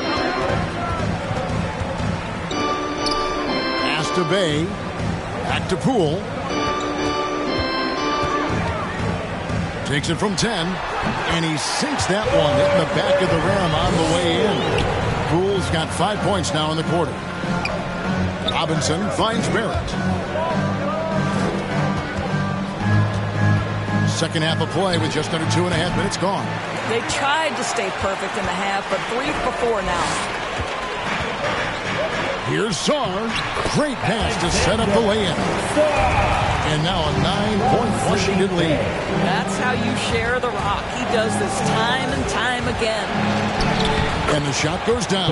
[SPEAKER 3] Pass to Bay. Back to Poole. Takes it from 10. And he sinks that one, hitting the back of the rim on the way in. Poole's got 5 points now in the quarter. Robinson finds Barrett. Second half of play with just under 2.5 minutes gone.
[SPEAKER 5] They tried to stay perfect in the half, but 3 for 4 now.
[SPEAKER 3] Here's Sar. Great pass to set up the lay-in. And now a 9-point Washington lead.
[SPEAKER 5] That's how you share the rock. He does this time and time again.
[SPEAKER 3] And the shot goes down.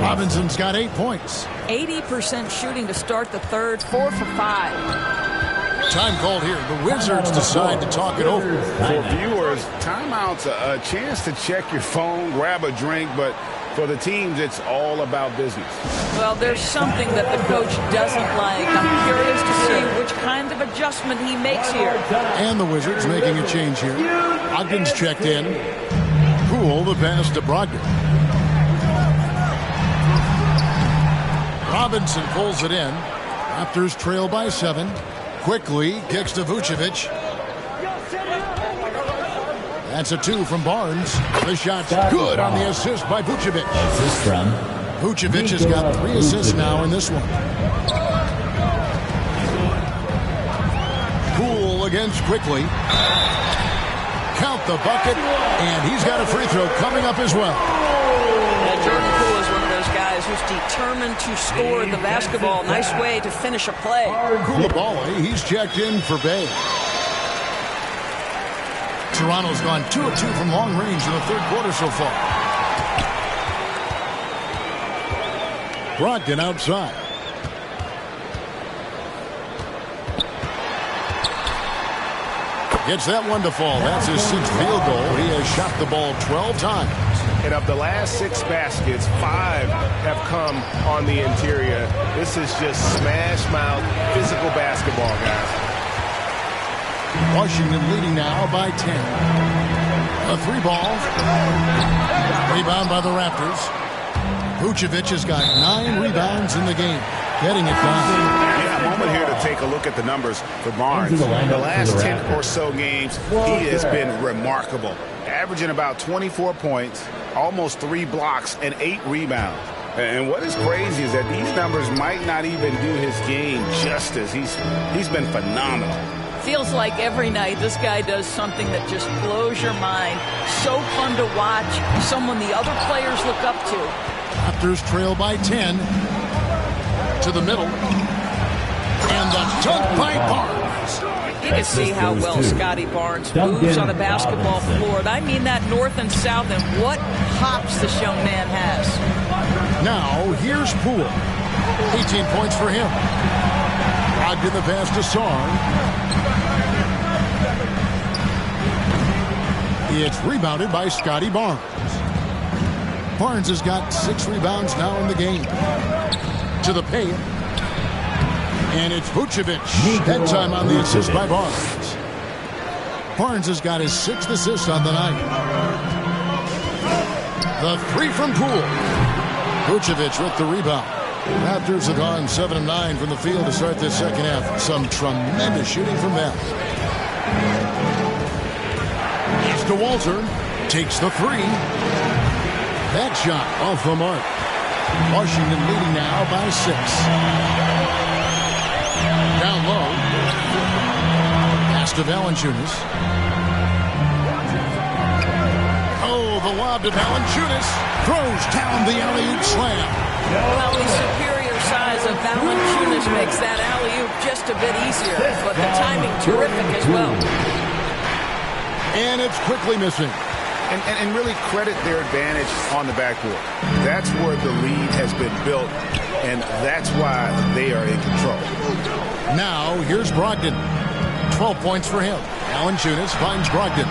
[SPEAKER 3] Robinson's got 8 points.
[SPEAKER 5] 80% shooting to start the third. 4 for 5.
[SPEAKER 3] Time called here. The Wizards decide to talk it over.
[SPEAKER 6] For viewers, timeout's a chance to check your phone, grab a drink, but for the teams, it's all about business.
[SPEAKER 5] Well, there's something that the coach doesn't like. I'm curious to see which kind of adjustment he makes here.
[SPEAKER 3] And the Wizards making a change here. Ogden's checked in. Poole, the pass to Brogdon. Robinson pulls it in. Raptors trail by 7. Quickly kicks to Vucevic. That's a 2 from Barnes. The shot's good on the assist by Vucevic.
[SPEAKER 7] Assist from
[SPEAKER 3] Vucevic has got 3 assists now in this one. Poole against Quickly. Count the bucket, and he's got a free throw coming up as well.
[SPEAKER 5] Jordan Poole is one of those guys who's determined to score the basketball. Nice way to finish a play.
[SPEAKER 3] Koulibaly, he's checked in for Bay. Toronto's gone 2 of 2 from long range in the third quarter so far. Brogdon outside. Gets that one to fall. That's his 6th field goal. He has shot the ball 12 times.
[SPEAKER 6] And of the last 6 baskets, 5 have come on the interior. This is just smash mouth physical basketball, guys.
[SPEAKER 3] Washington leading now by 10. A 3-ball. Rebound by the Raptors. Vucevic has got 9 rebounds in the game. Getting it done.
[SPEAKER 6] Yeah, a moment here to take a look at the numbers for Barnes. The last 10 or so games, he has been remarkable, averaging about 24 points, almost 3 blocks, and 8 rebounds. And what is crazy is that these numbers might not even do his game justice. He's been phenomenal.
[SPEAKER 5] Feels like every night this guy does something that just blows your mind. So fun to watch. Someone the other players look up to.
[SPEAKER 3] Raptors trail by 10. To the middle. And the dunk by Barnes.
[SPEAKER 5] You can see how well Scotty Barnes moves on the basketball floor. I mean that north and south, and what hops this young man has.
[SPEAKER 3] Now, here's Poole. 18 points for him. Brogdon the pass to Sarr. It's rebounded by Scotty Barnes. Barnes has got 6 rebounds now in the game. To the paint. And it's Vucevic. That time on the assist by Barnes. Barnes has got his 6th assist on the night. The 3 from Poole. Vucevic with the rebound. Raptors have gone 7 of 9 from the field to start this second half. Some tremendous shooting from them. It's DeWalter. Takes the 3. That shot off the mark. Washington leading now by 6. Down low. Pass to Valanciunas. Oh, the lob to Valanciunas. Throws down the alley-oop slam.
[SPEAKER 5] Well, the superior size of Valanciunas makes that alley-oop just a bit easier, but the timing terrific as well.
[SPEAKER 3] And it's quickly missing.
[SPEAKER 6] And really credit their advantage on the backboard. That's where the lead has been built, and that's why they are in control.
[SPEAKER 3] Now, here's Brogdon. 12 points for him. Valanciunas finds Brogdon.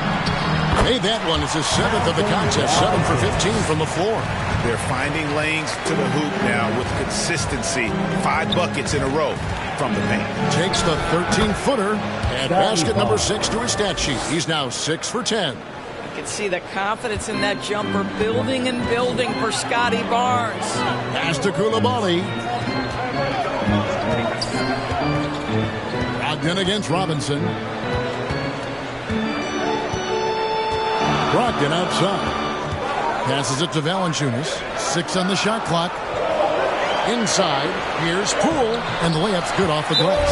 [SPEAKER 3] Made that one as his 7th of the contest. 7 for 15 from the floor.
[SPEAKER 6] They're finding lanes to the hoop now with consistency. 5 buckets in a row from the paint.
[SPEAKER 3] Takes the 13-footer and basket number 6 to his stat sheet. He's now 6 for 10.
[SPEAKER 5] You can see the confidence in that jumper building and building for Scotty Barnes.
[SPEAKER 3] Pass to Coulibaly. Brogdon against Robinson. Brogdon outside. Passes it to Valanciunas. 6 on the shot clock. Inside, here's Poole, and the layup's good off the glass.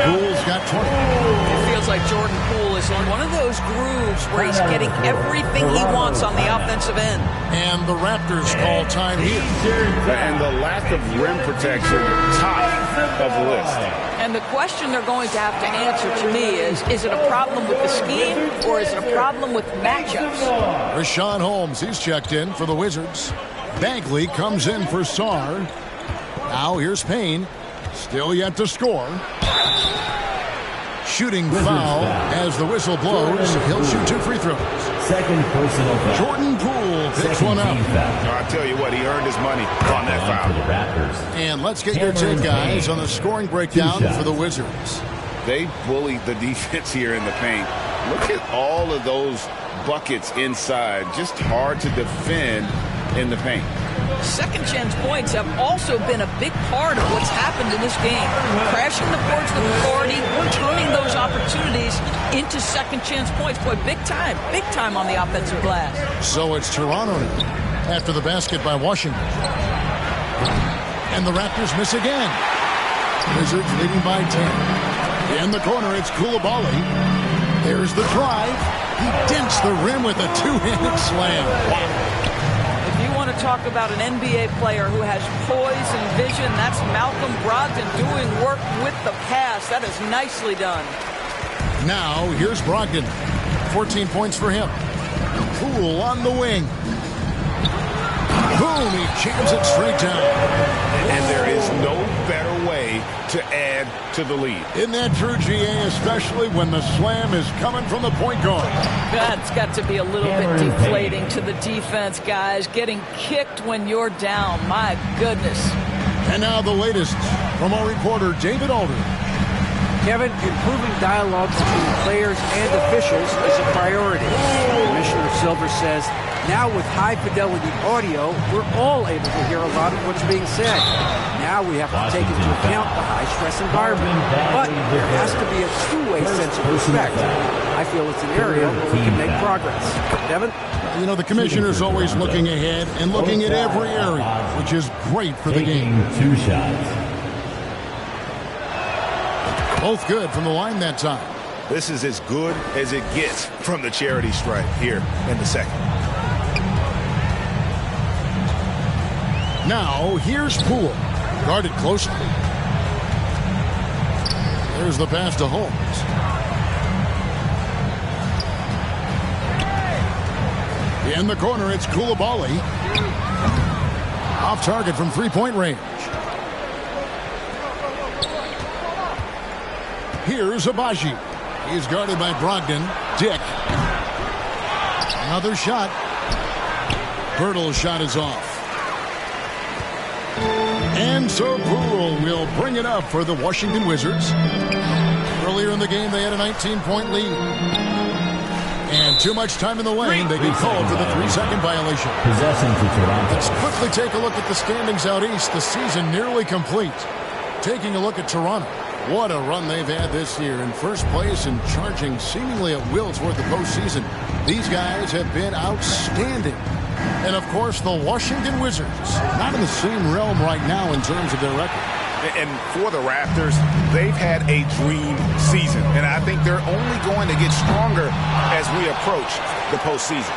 [SPEAKER 3] Poole's got 20.
[SPEAKER 5] It feels like Jordan Poole is in one of those grooves where he's getting everything he wants on the offensive end.
[SPEAKER 3] And the Raptors call time here.
[SPEAKER 6] And the lack of rim protection, top of the list.
[SPEAKER 5] And the question they're going to have to answer to me is it a problem with the scheme or is it a problem with matchups?
[SPEAKER 3] Rashawn Holmes, he's checked in for the Wizards. Bagley comes in for Sarr. Now here's Payne. Still yet to score. Shooting foul as the whistle blows. He'll shoot 2 free throws.
[SPEAKER 7] Second personal foul.
[SPEAKER 3] Jordan Poole picks one up.
[SPEAKER 6] I'll tell you what, he earned his money on that foul.
[SPEAKER 7] For the Raptors.
[SPEAKER 3] And let's get your take, guys, on the scoring breakdown for the Wizards.
[SPEAKER 6] They bullied the defense here in the paint. Look at all of those buckets inside. Just hard to defend in the paint.
[SPEAKER 5] Second chance points have also been a big part of what's happened in this game. Crashing the boards with authority, turning those opportunities into second chance points. Boy, big time on the offensive glass.
[SPEAKER 3] So it's Toronto after the basket by Washington. And the Raptors miss again. Wizards leading by 10. In the corner, it's Coulibaly. There's the drive. He dents the rim with a 2-handed slam. Wow.
[SPEAKER 5] Want to talk about an NBA player who has poise and vision. That's Malcolm Brogdon doing work with the pass. That is nicely done.
[SPEAKER 3] Now here's Brogdon. 14 points for him. Poole on the wing. Boom, he jams it straight down.
[SPEAKER 6] And there is no better way to add to the lead.
[SPEAKER 3] Isn't that true, GA, especially when the slam is coming from the point guard?
[SPEAKER 5] That's got to be a little bit deflating to the defense, guys. Getting kicked when you're down. My goodness.
[SPEAKER 3] And now the latest from our reporter, David Alder.
[SPEAKER 8] Kevin, improving dialogue between players and officials is a priority. Commissioner Silver says, now with high-fidelity audio, we're all able to hear a lot of what's being said. Now we have to take into account the high-stress environment. But there has to be a two-way sense of respect. I feel it's an area where we can make progress. Devin?
[SPEAKER 3] You know, the commissioner's always looking ahead and looking at every area, which is great for the game.
[SPEAKER 7] 2 shots.
[SPEAKER 3] Both good from the line that time.
[SPEAKER 6] This is as good as it gets from the charity stripe here in the second.
[SPEAKER 3] Now, here's Poole. Guarded closely. There's the pass to Holmes. In the corner, it's Koulibaly. Off target from three-point range. Here's Abaji. He's guarded by Brogdon. Dick. Another shot. Bertle's shot is off. And so Poole will bring it up for the Washington Wizards. Earlier in the game, they had a 19-point lead. And too much time in the lane, they get called for the 3-second violation.
[SPEAKER 7] Possession to Toronto.
[SPEAKER 3] Let's quickly take a look at the standings out east. The season nearly complete. Taking a look at Toronto. What a run they've had this year. In first place and charging seemingly at will toward the postseason. These guys have been outstanding. And, of course, the Washington Wizards. Not in the same realm right now in terms of their record.
[SPEAKER 6] And for the Raptors, they've had a dream season. And I think they're only going to get stronger as we approach the postseason.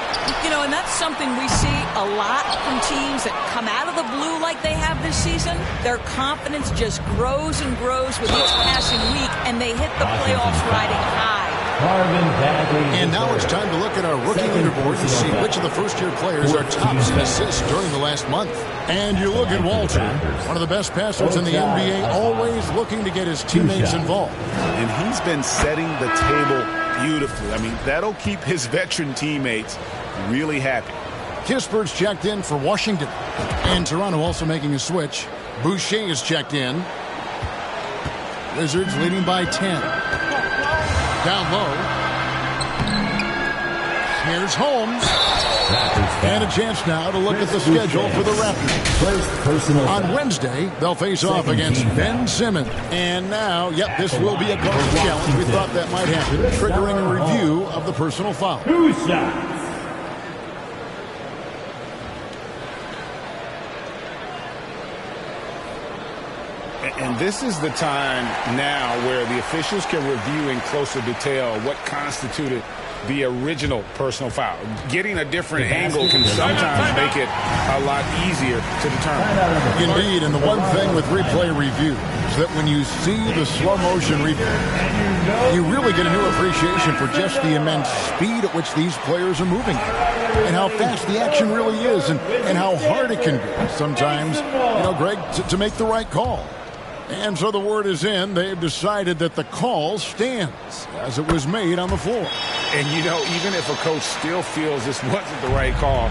[SPEAKER 5] You know, and that's something we see a lot from teams that come out of the blue like they have this season. Their confidence just grows and grows with each passing week, and they hit the playoffs riding high.
[SPEAKER 3] And now it's time to look at our rookie leaderboard and see which of the first-year players are tops in assists during the last month. And you look at Walter, one of the best passers in the NBA, always looking to get his teammates involved.
[SPEAKER 6] And he's been setting the table beautifully. I mean, that'll keep his veteran teammates really happy.
[SPEAKER 3] Kispert's checked in for Washington. And Toronto also making a switch. Boucher is checked in. Wizards leading by 10. Down low. Here's Holmes. And a chance now to look at the schedule for the Raptors. On Wednesday, they'll face off against Ben Simmons. And now, yep, this will be a coach's challenge. We thought that might happen, triggering a review of the personal foul.
[SPEAKER 7] 2 shots.
[SPEAKER 6] And this is the time now where the officials can review in closer detail what constituted the original personal foul. Getting a different angle can sometimes make it a lot easier to determine.
[SPEAKER 3] Indeed, and the one thing with replay review is that when you see the slow motion replay, you really get a new appreciation for just the immense speed at which these players are moving and how fast the action really is and how hard it can be sometimes, you know, Greg, to make the right call. And so the word is in. They've decided that the call stands as it was made on the floor.
[SPEAKER 6] And, you know, even if a coach still feels this wasn't the right call,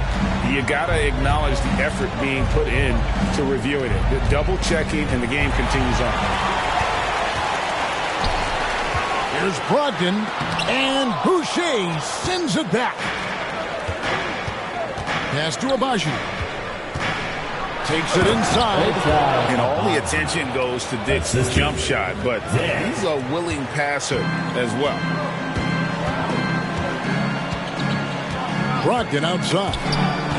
[SPEAKER 6] you got to acknowledge the effort being put in to reviewing it. The double checking, and the game continues on.
[SPEAKER 3] Here's Brogdon, and Boucher sends it back. Pass to Abaji. Takes it inside.
[SPEAKER 6] And all the attention goes to Dick's jump shot, but he's a willing passer as well.
[SPEAKER 3] Brogdon outside.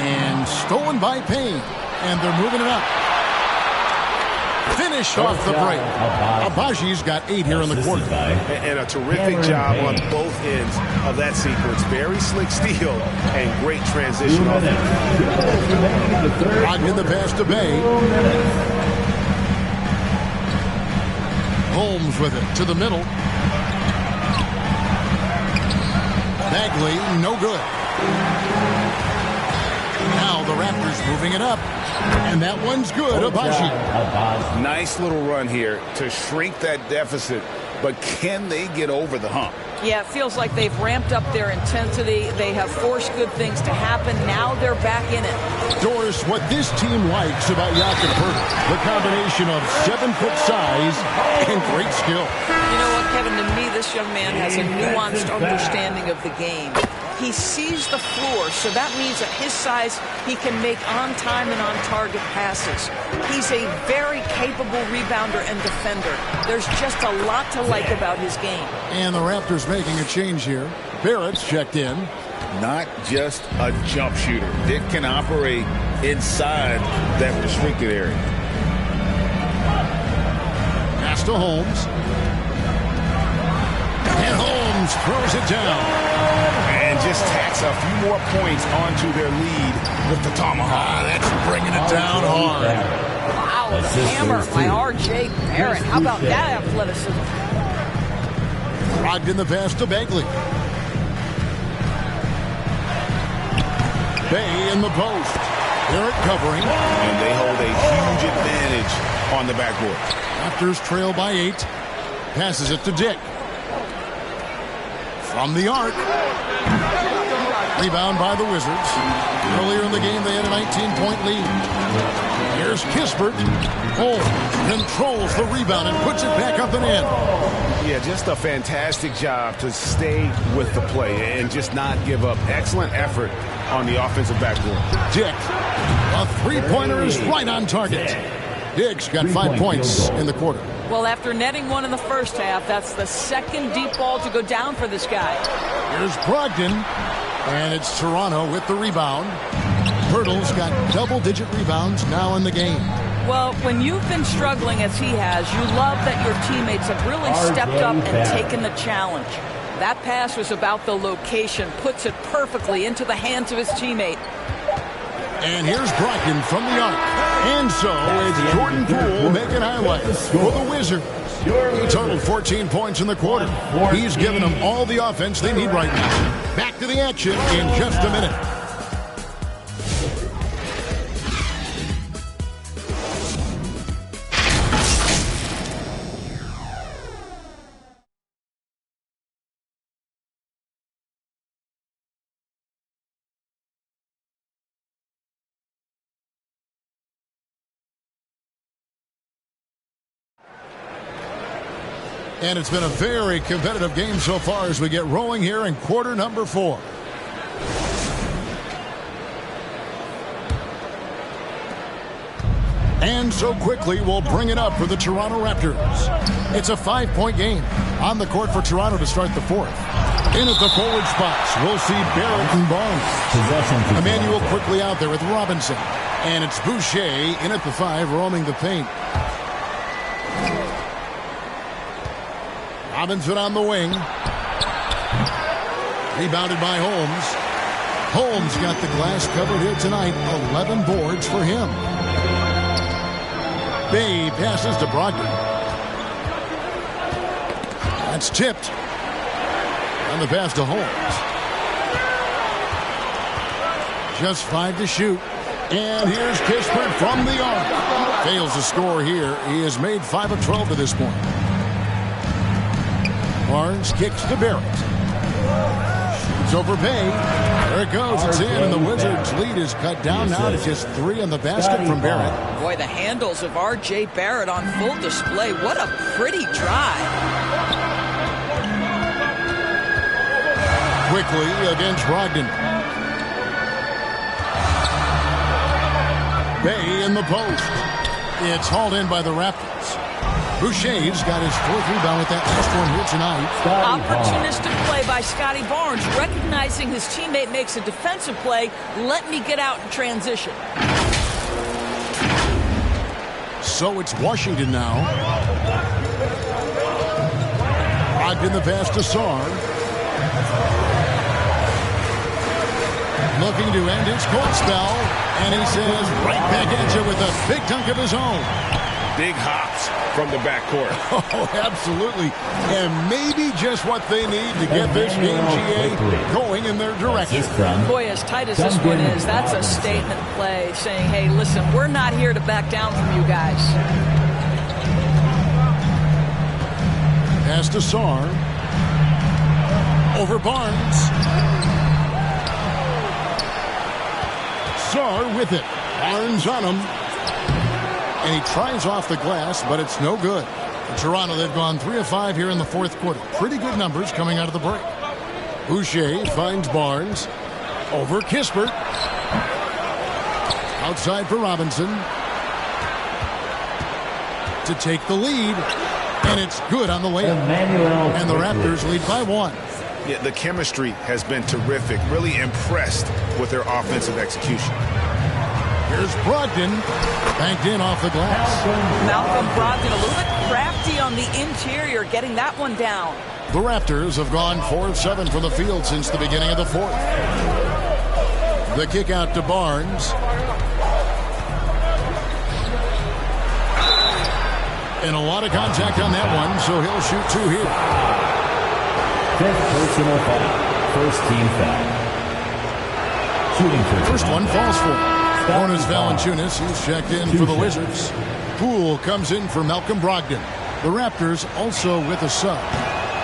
[SPEAKER 3] And stolen by Payne. And they're moving it up. Finished off the break. Abaji's got 8 here in the quarter.
[SPEAKER 6] And a terrific job on both ends of that sequence. Very slick steal and great transition offense.
[SPEAKER 3] Brogdon the pass to Bay. Holmes with it to the middle. Bagley, no good. Now the Raptors moving it up. And that one's good, Abaji.
[SPEAKER 6] Nice little run here to shrink that deficit, but can they get over the hump?
[SPEAKER 5] Yeah, it feels like they've ramped up their intensity. They have forced good things to happen. Now they're back in it.
[SPEAKER 3] Doris, what this team likes about Jakob Poeltl, the combination of 7-foot size and great skill.
[SPEAKER 5] You know what, Kevin, to me, this young man has a nuanced understanding of the game. He sees the floor, so that means at his size, he can make on-time and on-target passes. He's a very capable rebounder and defender. There's just a lot to like about his game.
[SPEAKER 3] And the Raptors making a change here. Barrett's checked in.
[SPEAKER 6] Not just a jump shooter. Dick can operate inside that restricted area.
[SPEAKER 3] Pass to Holmes. And Holmes throws it down.
[SPEAKER 6] And just tacks a few more points onto their lead with the tomahawk.
[SPEAKER 3] That's bringing it down hard.
[SPEAKER 5] Wow, the hammer by R.J. Barrett. How about that athleticism?
[SPEAKER 3] Brogdon the pass to Bagley. Bay in the post. Barrett covering.
[SPEAKER 6] And they hold a huge advantage on the backboard.
[SPEAKER 3] Raptors trail by 8. Passes it to Dick. From the arc. Rebound by the Wizards. Earlier in the game, they had a 19-point lead. Here's Kispert. Controls the rebound and puts it back up and in.
[SPEAKER 6] Yeah, just a fantastic job to stay with the play and just not give up. Excellent effort on the offensive backboard.
[SPEAKER 3] Dick, a three-pointer is right on target. Dick's got 5 points in the quarter.
[SPEAKER 5] Well, after netting one in the first half, that's the second deep ball to go down for this guy.
[SPEAKER 3] Here's Brogdon, and it's Toronto with the rebound. Hurdle's got double-digit rebounds now in the game.
[SPEAKER 5] Well, when you've been struggling as he has, you love that your teammates have really stepped up and taken the challenge. That pass was about the location, puts it perfectly into the hands of his teammate.
[SPEAKER 3] And here's Brogdon from the arc. And so it's Jordan Poole making highlights for the Wizards. He totaled 14 points in the quarter. He's given them all the offense they need right now. Back to the action in just a minute. And it's been a very competitive game so far as we get rolling here in quarter number 4. And so quickly we'll bring it up for the Toronto Raptors. It's a 5-point game on the court for Toronto to start the 4th. In at the forward spots, we'll see Barrett and Barnes. Emmanuel quickly out there with Robinson. And it's Boucher in at the 5, roaming the paint. Robinson on the wing. Rebounded by Holmes. Holmes got the glass covered here tonight. 11 boards for him. Bay passes to Brogdon. That's tipped. And the pass to Holmes. Just 5 to shoot. And here's Kispert from the arc. Fails to score here. He has made 5 of 12 to this point. Barnes kicks to Barrett. Shoots over Bay. There it goes. It's in, and the Wizards' lead is cut down now to just 3 on the basket from Barrett.
[SPEAKER 5] Boy, the handles of R.J. Barrett on full display. What a pretty drive.
[SPEAKER 3] Quickly against Brogdon. Bay in the post. It's hauled in by the Raptors. Boucher's got his 4th rebound with that last one here tonight.
[SPEAKER 5] Opportunistic play by Scotty Barnes, recognizing his teammate makes a defensive play. Let me get out in transition.
[SPEAKER 3] So it's Washington now. Brogdon the pass to Sarr. Looking to end his court spell. And he says right back at you with a big dunk of his own.
[SPEAKER 6] Big hops from the backcourt.
[SPEAKER 3] Oh, absolutely. And maybe just what they need to get this game, GA, going in their direction.
[SPEAKER 5] Boy, as tight as this one is, that's a statement play saying, hey, listen, we're not here to back down from you guys.
[SPEAKER 3] Pass to Sarr. Over Barnes. Sarr with it. Barnes on him. And he tries off the glass, but it's no good. For Toronto, they've gone 3 of 5 here in the 4th quarter. Pretty good numbers coming out of the break. Boucher finds Barnes. Over Kispert. Outside for Robinson. To take the lead. And it's good on the layup. And the Raptors lead by 1.
[SPEAKER 6] Yeah, the chemistry has been terrific. Really impressed with their offensive execution.
[SPEAKER 3] Here's Brogdon. Banked in off the glass.
[SPEAKER 5] Malcolm Brogdon a little bit crafty on the interior, getting that one down.
[SPEAKER 3] The Raptors have gone 4 of 7 from the field since the beginning of the 4th. The kick out to Barnes. And a lot of contact on that one, so he'll shoot 2 here.
[SPEAKER 7] 5th personal foul. First team foul. Shooting for
[SPEAKER 3] First one falls for him. Jonas Valanciunas, he's checked in for the Wizards. Poole comes in for Malcolm Brogdon. The Raptors also with a sub.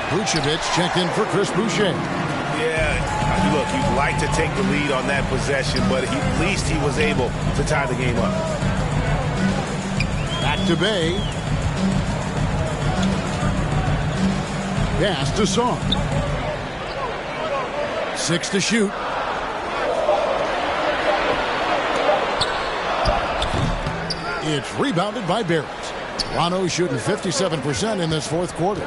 [SPEAKER 3] Vucevic checked in for Chris Boucher.
[SPEAKER 6] Yeah, look, you'd like to take the lead on that possession, but at least he was able to tie the game up.
[SPEAKER 3] Back to Bay. Pass to Song. 6 to shoot. It's rebounded by Barrett. Toronto shooting 57% in this 4th quarter.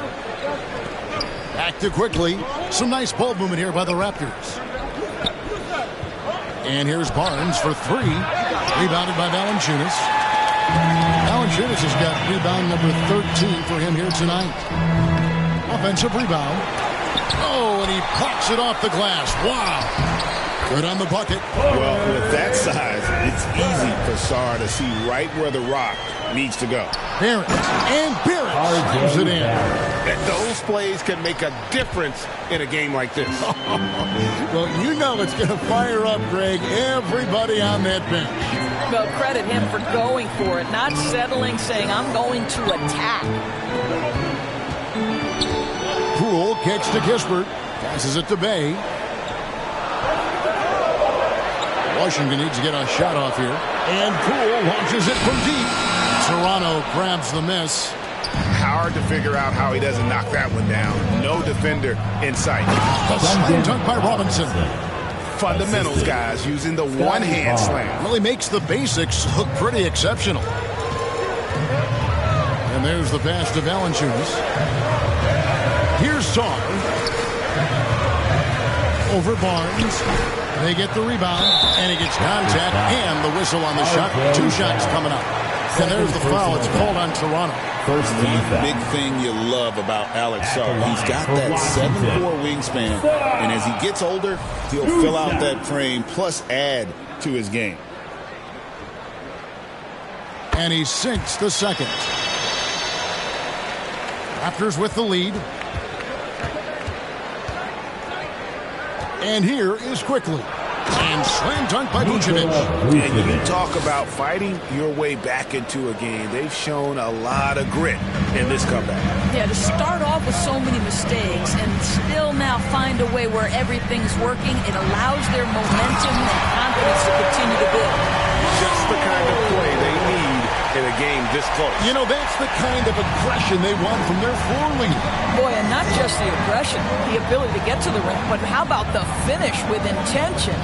[SPEAKER 3] Back to quickly. Some nice ball movement here by the Raptors. And here's Barnes for 3. Rebounded by Valanciunas. Valanciunas has got rebound number 13 for him here tonight. Offensive rebound. Oh, and he pops it off the glass. Wow. Good on the bucket.
[SPEAKER 6] Well, with that size, it's easy for Sarr to see right where the rock needs to go.
[SPEAKER 3] Barrett. And Barrett slams it in.
[SPEAKER 14] Those plays can make a difference in a game like this.
[SPEAKER 3] Well, you know it's going to fire up, Greg, everybody on that bench.
[SPEAKER 5] Well, credit him for going for it, not settling, saying, I'm going to attack.
[SPEAKER 3] Poole kicks to Kispert. Passes it to Bay. Washington needs to get a shot off here. And Poole launches it from deep. Toronto grabs the miss.
[SPEAKER 6] Hard to figure out how he doesn't knock that one down. No defender in sight.
[SPEAKER 3] The slam dunk by Robinson.
[SPEAKER 6] Fundamentals, guys, using the one-hand slam.
[SPEAKER 3] Really makes the basics look pretty exceptional. And there's the pass to Valanciunas. Here's Sarr. Over Barnes. They get the rebound, and he gets contact and the whistle on the shot. 2 shots coming up. And there's the foul. It's called on Toronto.
[SPEAKER 10] First team foul. Big thing you love about Alex Sarr. He's got that 7'4" wingspan, and as he gets older, he'll fill out that frame plus add to his game.
[SPEAKER 3] And he sinks the second. Raptors with the lead. And here is quickly. And slam dunk by Vucevic.
[SPEAKER 6] And you talk about fighting your way back into a game. They've shown a lot of grit in this comeback.
[SPEAKER 5] Yeah, to start off with so many mistakes and still now find a way where everything's working, it allows their momentum and confidence to continue to build.
[SPEAKER 14] Just the kind of play they need in a game this close.
[SPEAKER 3] You know, that's the kind of aggression they want from their floor leader.
[SPEAKER 5] Boy, and not just the aggression, the ability to get to the rim, but how about the finish with intention?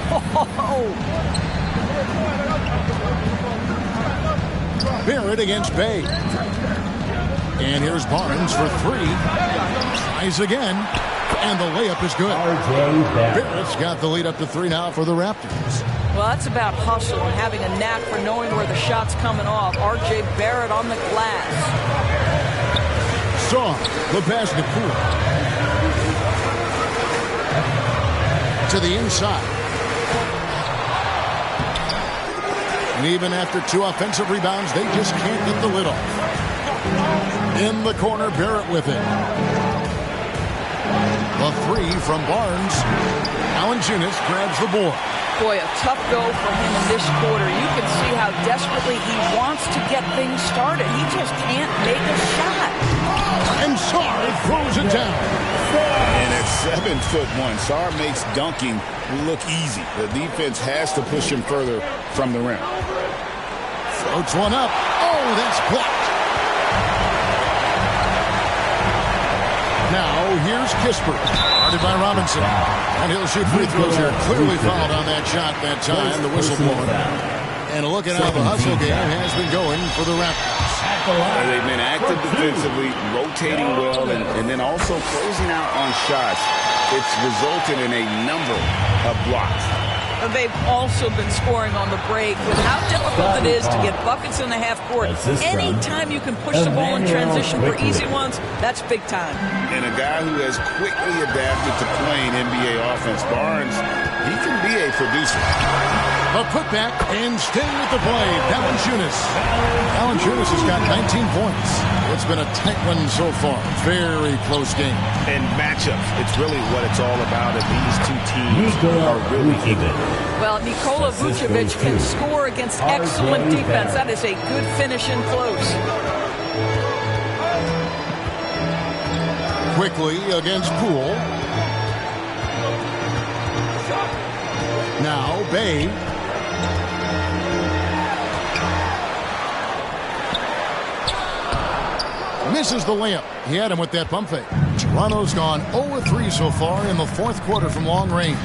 [SPEAKER 3] Barrett against Bay. And here's Barnes for 3. Tries again. And the layup is good. Barrett's got the lead up to 3 now for the Raptors.
[SPEAKER 5] Well, that's about hustle and having a knack for knowing where the shot's coming off. R.J. Barrett on the glass.
[SPEAKER 3] Saw the pass to Poole. To the inside. And even after 2 offensive rebounds, they just can't get the lid off. In the corner, Barrett with it. The 3 from Barnes. Valanciunas grabs the board.
[SPEAKER 5] Boy, a tough go for him in this quarter. You can see how desperately he wants to get things started. He just can't make a shot.
[SPEAKER 3] And Sarr throws it down.
[SPEAKER 6] And at 7'1", Sarr makes dunking look easy. The defense has to push him further from the rim.
[SPEAKER 3] Floats one up. Oh, that's blocked. Now, here's Kispert. Guarded by Robinson. And he'll shoot free throws here. Clearly fouled on that shot that time. The whistle blowing. And a look at how the hustle game has been going for the Raptors.
[SPEAKER 10] They've been active defensively, rotating well, and then also closing out on shots. It's resulted in a number of blocks.
[SPEAKER 5] They've also been scoring on the break with how difficult it is to get buckets in the half court. Anytime you can push the ball in transition for easy ones, that's big time.
[SPEAKER 10] And a guy who has quickly adapted to playing NBA offense, Barnes, he can be a producer.
[SPEAKER 3] A putback and staying with the play, Valanciunas. Valanciunas has got 19 points. It's been a tight one so far. Very close game.
[SPEAKER 6] And matchups, it's really what it's all about, and these two teams are really even.
[SPEAKER 5] Well, Nikola Vucevic can score against excellent defense. That is a good finish in close.
[SPEAKER 3] Quickly against Poole. Now, Bay. Misses the layup. He had him with that pump fake. Toronto's gone 0-3 so far in the fourth quarter from long range.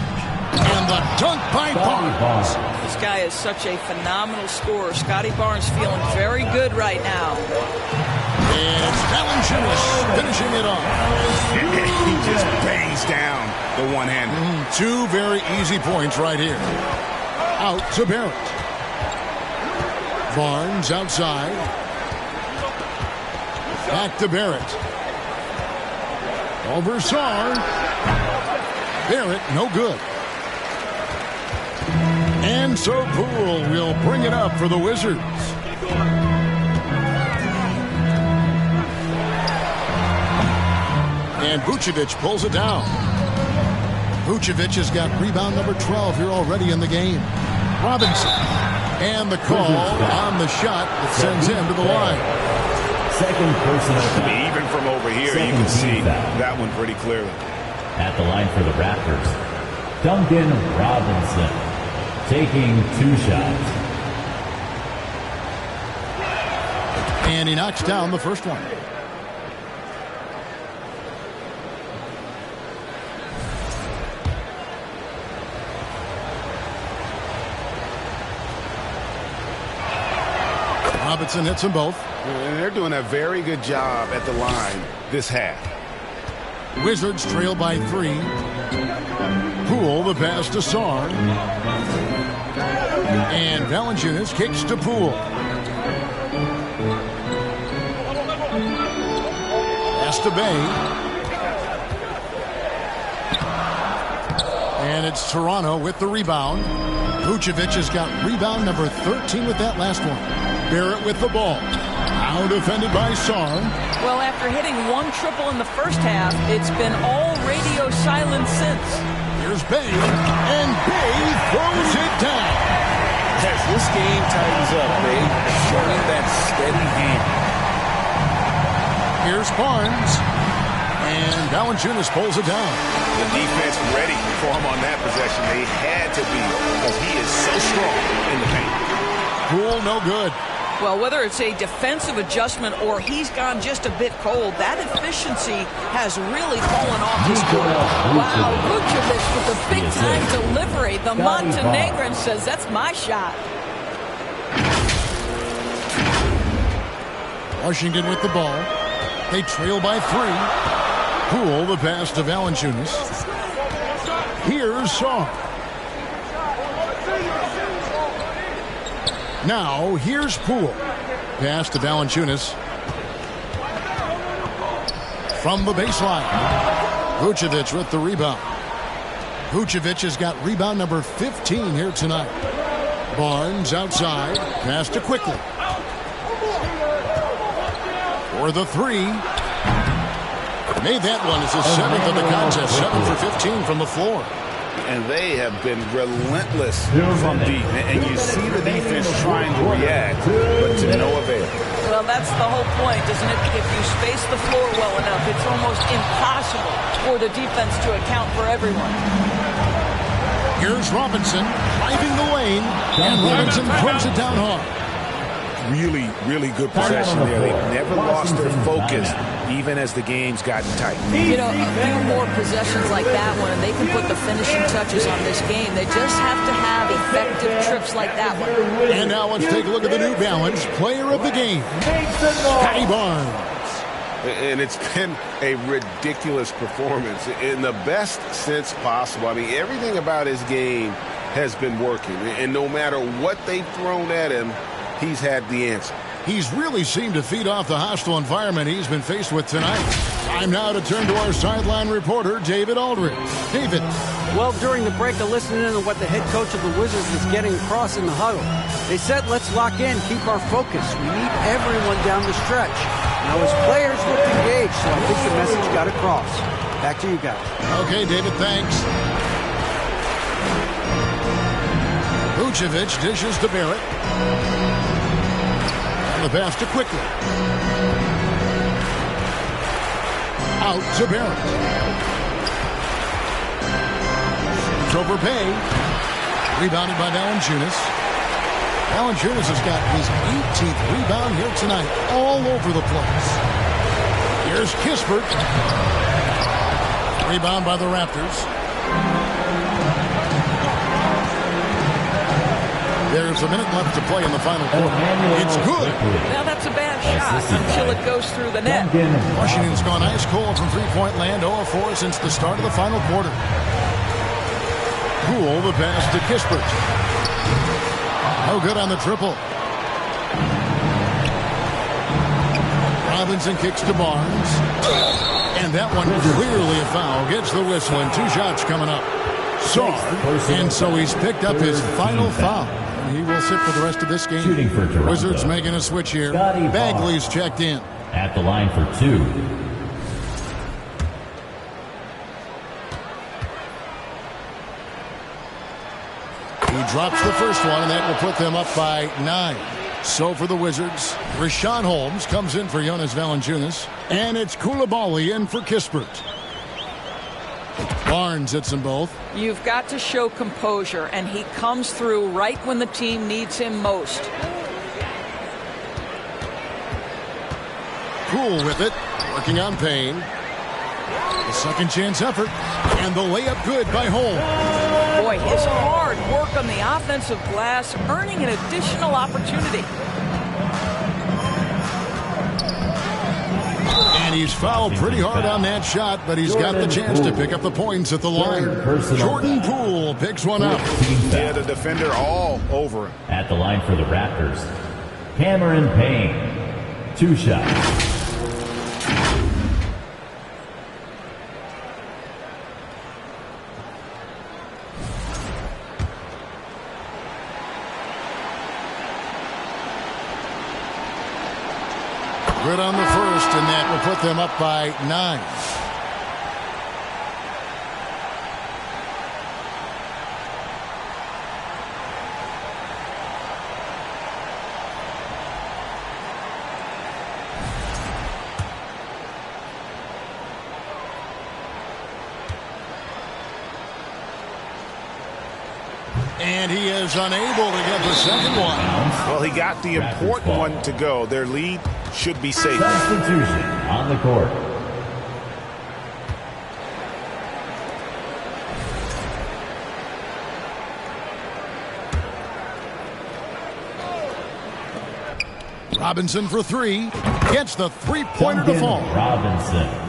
[SPEAKER 3] And the dunk by Barnes.
[SPEAKER 5] This guy is such a phenomenal scorer. Scotty Barnes feeling very good right now.
[SPEAKER 3] And it's Valanciunas finishing it off.
[SPEAKER 6] He just bangs down the one-hander.
[SPEAKER 3] Two very easy points right here. Out to Barrett. Barnes outside. Back to Barrett. Over Sarr. Barrett, no good. And so Poole will bring it up for the Wizards. And Vucevic pulls it down. Vucevic has got rebound number 12 here already in the game. Robinson. And the call on the shot that sends him to the line.
[SPEAKER 7] Second personal.
[SPEAKER 6] Even from over here, you can see that one pretty clearly.
[SPEAKER 7] At the line for the Raptors, Duncan Robinson taking 2 shots.
[SPEAKER 3] And he knocks down the first one. Robinson hits them both.
[SPEAKER 6] And they're doing a very good job at the line this half.
[SPEAKER 3] Wizards trail by 3. Poole, the pass to Sarr. And Valanciunas kicks to Poole. Pass to Bay. And it's Toronto with the rebound. Vucevic has got rebound number 13 with that last one. Barrett with the ball. Now defended by Sarr.
[SPEAKER 5] Well, after hitting 1 triple in the first half, it's been all radio silence since.
[SPEAKER 3] Here's Bay, and Bay throws it down.
[SPEAKER 10] As this game tightens up, Bay showing that steady hand.
[SPEAKER 3] Here's Barnes, and Valanciunas pulls it down.
[SPEAKER 6] The defense ready for him on that possession. They had to be, because he is so strong in the paint.
[SPEAKER 3] Poole, no good.
[SPEAKER 5] Well, whether it's a defensive adjustment or he's gone just a bit cold, that efficiency has really fallen off his court. Wow, Vucevic with the big-time delivery. The Montenegrin says, that's my shot.
[SPEAKER 3] Washington with the ball. They trail by 3. Poole, the pass to Valanciunas. Here's Sarr. Now, here's Poole. Pass to Valanciunas. From the baseline. Vucevic with the rebound. Vucevic has got rebound number 15 here tonight. Barnes outside. Pass to Quickly. For the 3. Made that one as his 7th of the contest. 7 for 15 from the floor.
[SPEAKER 6] And they have been relentless from deep. And you see the defense trying to react, but to no avail.
[SPEAKER 5] Well, that's the whole point, isn't it? If you space the floor well enough, it's almost impossible for the defense to account for everyone.
[SPEAKER 3] Here's Robinson driving the lane, and Robinson throws it down hard.
[SPEAKER 6] Really, really good possession there. They've never lost their focus, even as the game's gotten tight.
[SPEAKER 5] You know, a few more possessions like that one, and they can put the finishing touches on this game. They just have to have effective trips like that one.
[SPEAKER 3] And now let's take a look at the New Balance player of the game, Scotty Barnes.
[SPEAKER 14] And it's been a ridiculous performance in the best sense possible. I mean, everything about his game has been working. And no matter what they've thrown at him, he's had the answer.
[SPEAKER 3] He's really seemed to feed off the hostile environment he's been faced with tonight. Time now to turn to our sideline reporter, David Aldridge. David.
[SPEAKER 8] Well, during the break, I listened in on what the head coach of the Wizards was getting across in the huddle. They said, let's lock in, keep our focus. We need everyone down the stretch. Now, his players looked engaged, so I think the message got across. Back to you guys.
[SPEAKER 3] Okay, David, thanks. Vucevic dishes to Barrett. The pass to Quickly. Out to Barrett. It's over Bay. Rebounded by Valanciunas. Valanciunas has got his 18th rebound here tonight. All over the place. Here's Kispert. Rebound by the Raptors. There's a minute left to play in the final quarter. It's good.
[SPEAKER 5] Now that's a bad shot until it goes through the net.
[SPEAKER 3] Washington's gone ice cold from three-point land, 0-4 since the start of the final quarter. Poole, the pass to Kispert. No good on the triple. Robinson kicks to Barnes. And that one clearly a foul. Gets the whistle and 2 shots coming up. And so he's picked up his final foul. He will sit for the rest of this game. Wizards making a switch here. Bagley's checked in.
[SPEAKER 7] At the line for 2.
[SPEAKER 3] He drops the first one, and that will put them up by 9. So for the Wizards, Richaun Holmes comes in for Jonas Valanciunas. And it's Coulibaly in for Kispert. Barnes hits them both.
[SPEAKER 5] You've got to show composure, and he comes through right when the team needs him most.
[SPEAKER 3] Poole with it, working on Payne. The second chance effort, and the layup good by Holmes.
[SPEAKER 5] Boy, his hard work on the offensive glass, earning an additional opportunity.
[SPEAKER 3] And he's fouled pretty hard on that shot, but he's got the chance to pick up the points at the line. Jordan Poole picks one up.
[SPEAKER 6] Yeah, the defender all over him.
[SPEAKER 7] At the line for the Raptors, Cameron Payne. 2 shots.
[SPEAKER 3] Good on the first, and that will put them up by 9. And he is unable to get the second one.
[SPEAKER 6] Well, he got the important one to go. Their lead should be safe.
[SPEAKER 7] Substitution on the court.
[SPEAKER 3] Robinson for 3. Gets the three-pointer to fall.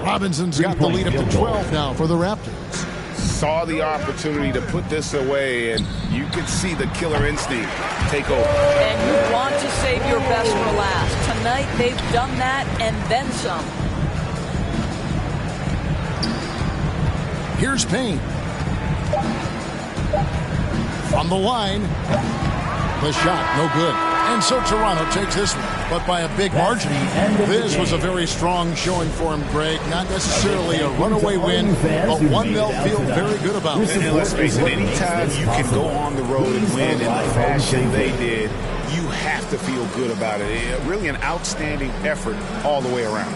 [SPEAKER 3] Robinson's got the lead up to 12 now for the Raptors.
[SPEAKER 6] Saw the opportunity to put this away, and you could see the killer instinct take over.
[SPEAKER 5] And you want to save your best for last. Tonight, they've done that and then some.
[SPEAKER 3] Here's Payne. From the line. The shot, no good. And so Toronto takes this one, but by a big margin. This was a very strong showing for him, Greg. Not necessarily a runaway win, but one they'll feel very good about.
[SPEAKER 6] And let's face it, anytime you can go on the road and win in the fashion they did, you have to feel good about it. Really an outstanding effort all the way around.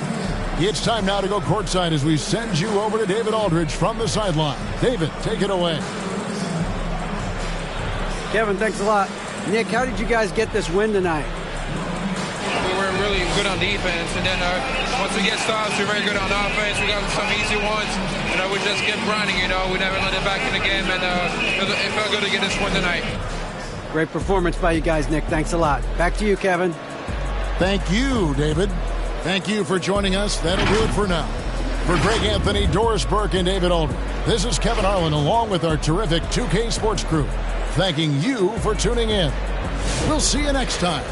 [SPEAKER 3] It's time now to go courtside as we send you over to David Aldridge from the sideline. David, take it away.
[SPEAKER 8] Kevin, thanks a lot. Nick, how did you guys get this win tonight?
[SPEAKER 9] We were really really good on defense. And then once we get stops, we're very good on offense. We got some easy ones. We just kept grinding, We never let it back in the game. And it felt good to get this one tonight.
[SPEAKER 8] Great performance by you guys, Nick. Thanks a lot. Back to you, Kevin.
[SPEAKER 3] Thank you, David. Thank you for joining us. That'll do it for now. For Greg Anthony, Doris Burke, and David Aldridge, this is Kevin Harlan along with our terrific 2K Sports crew, thanking you for tuning in. We'll see you next time.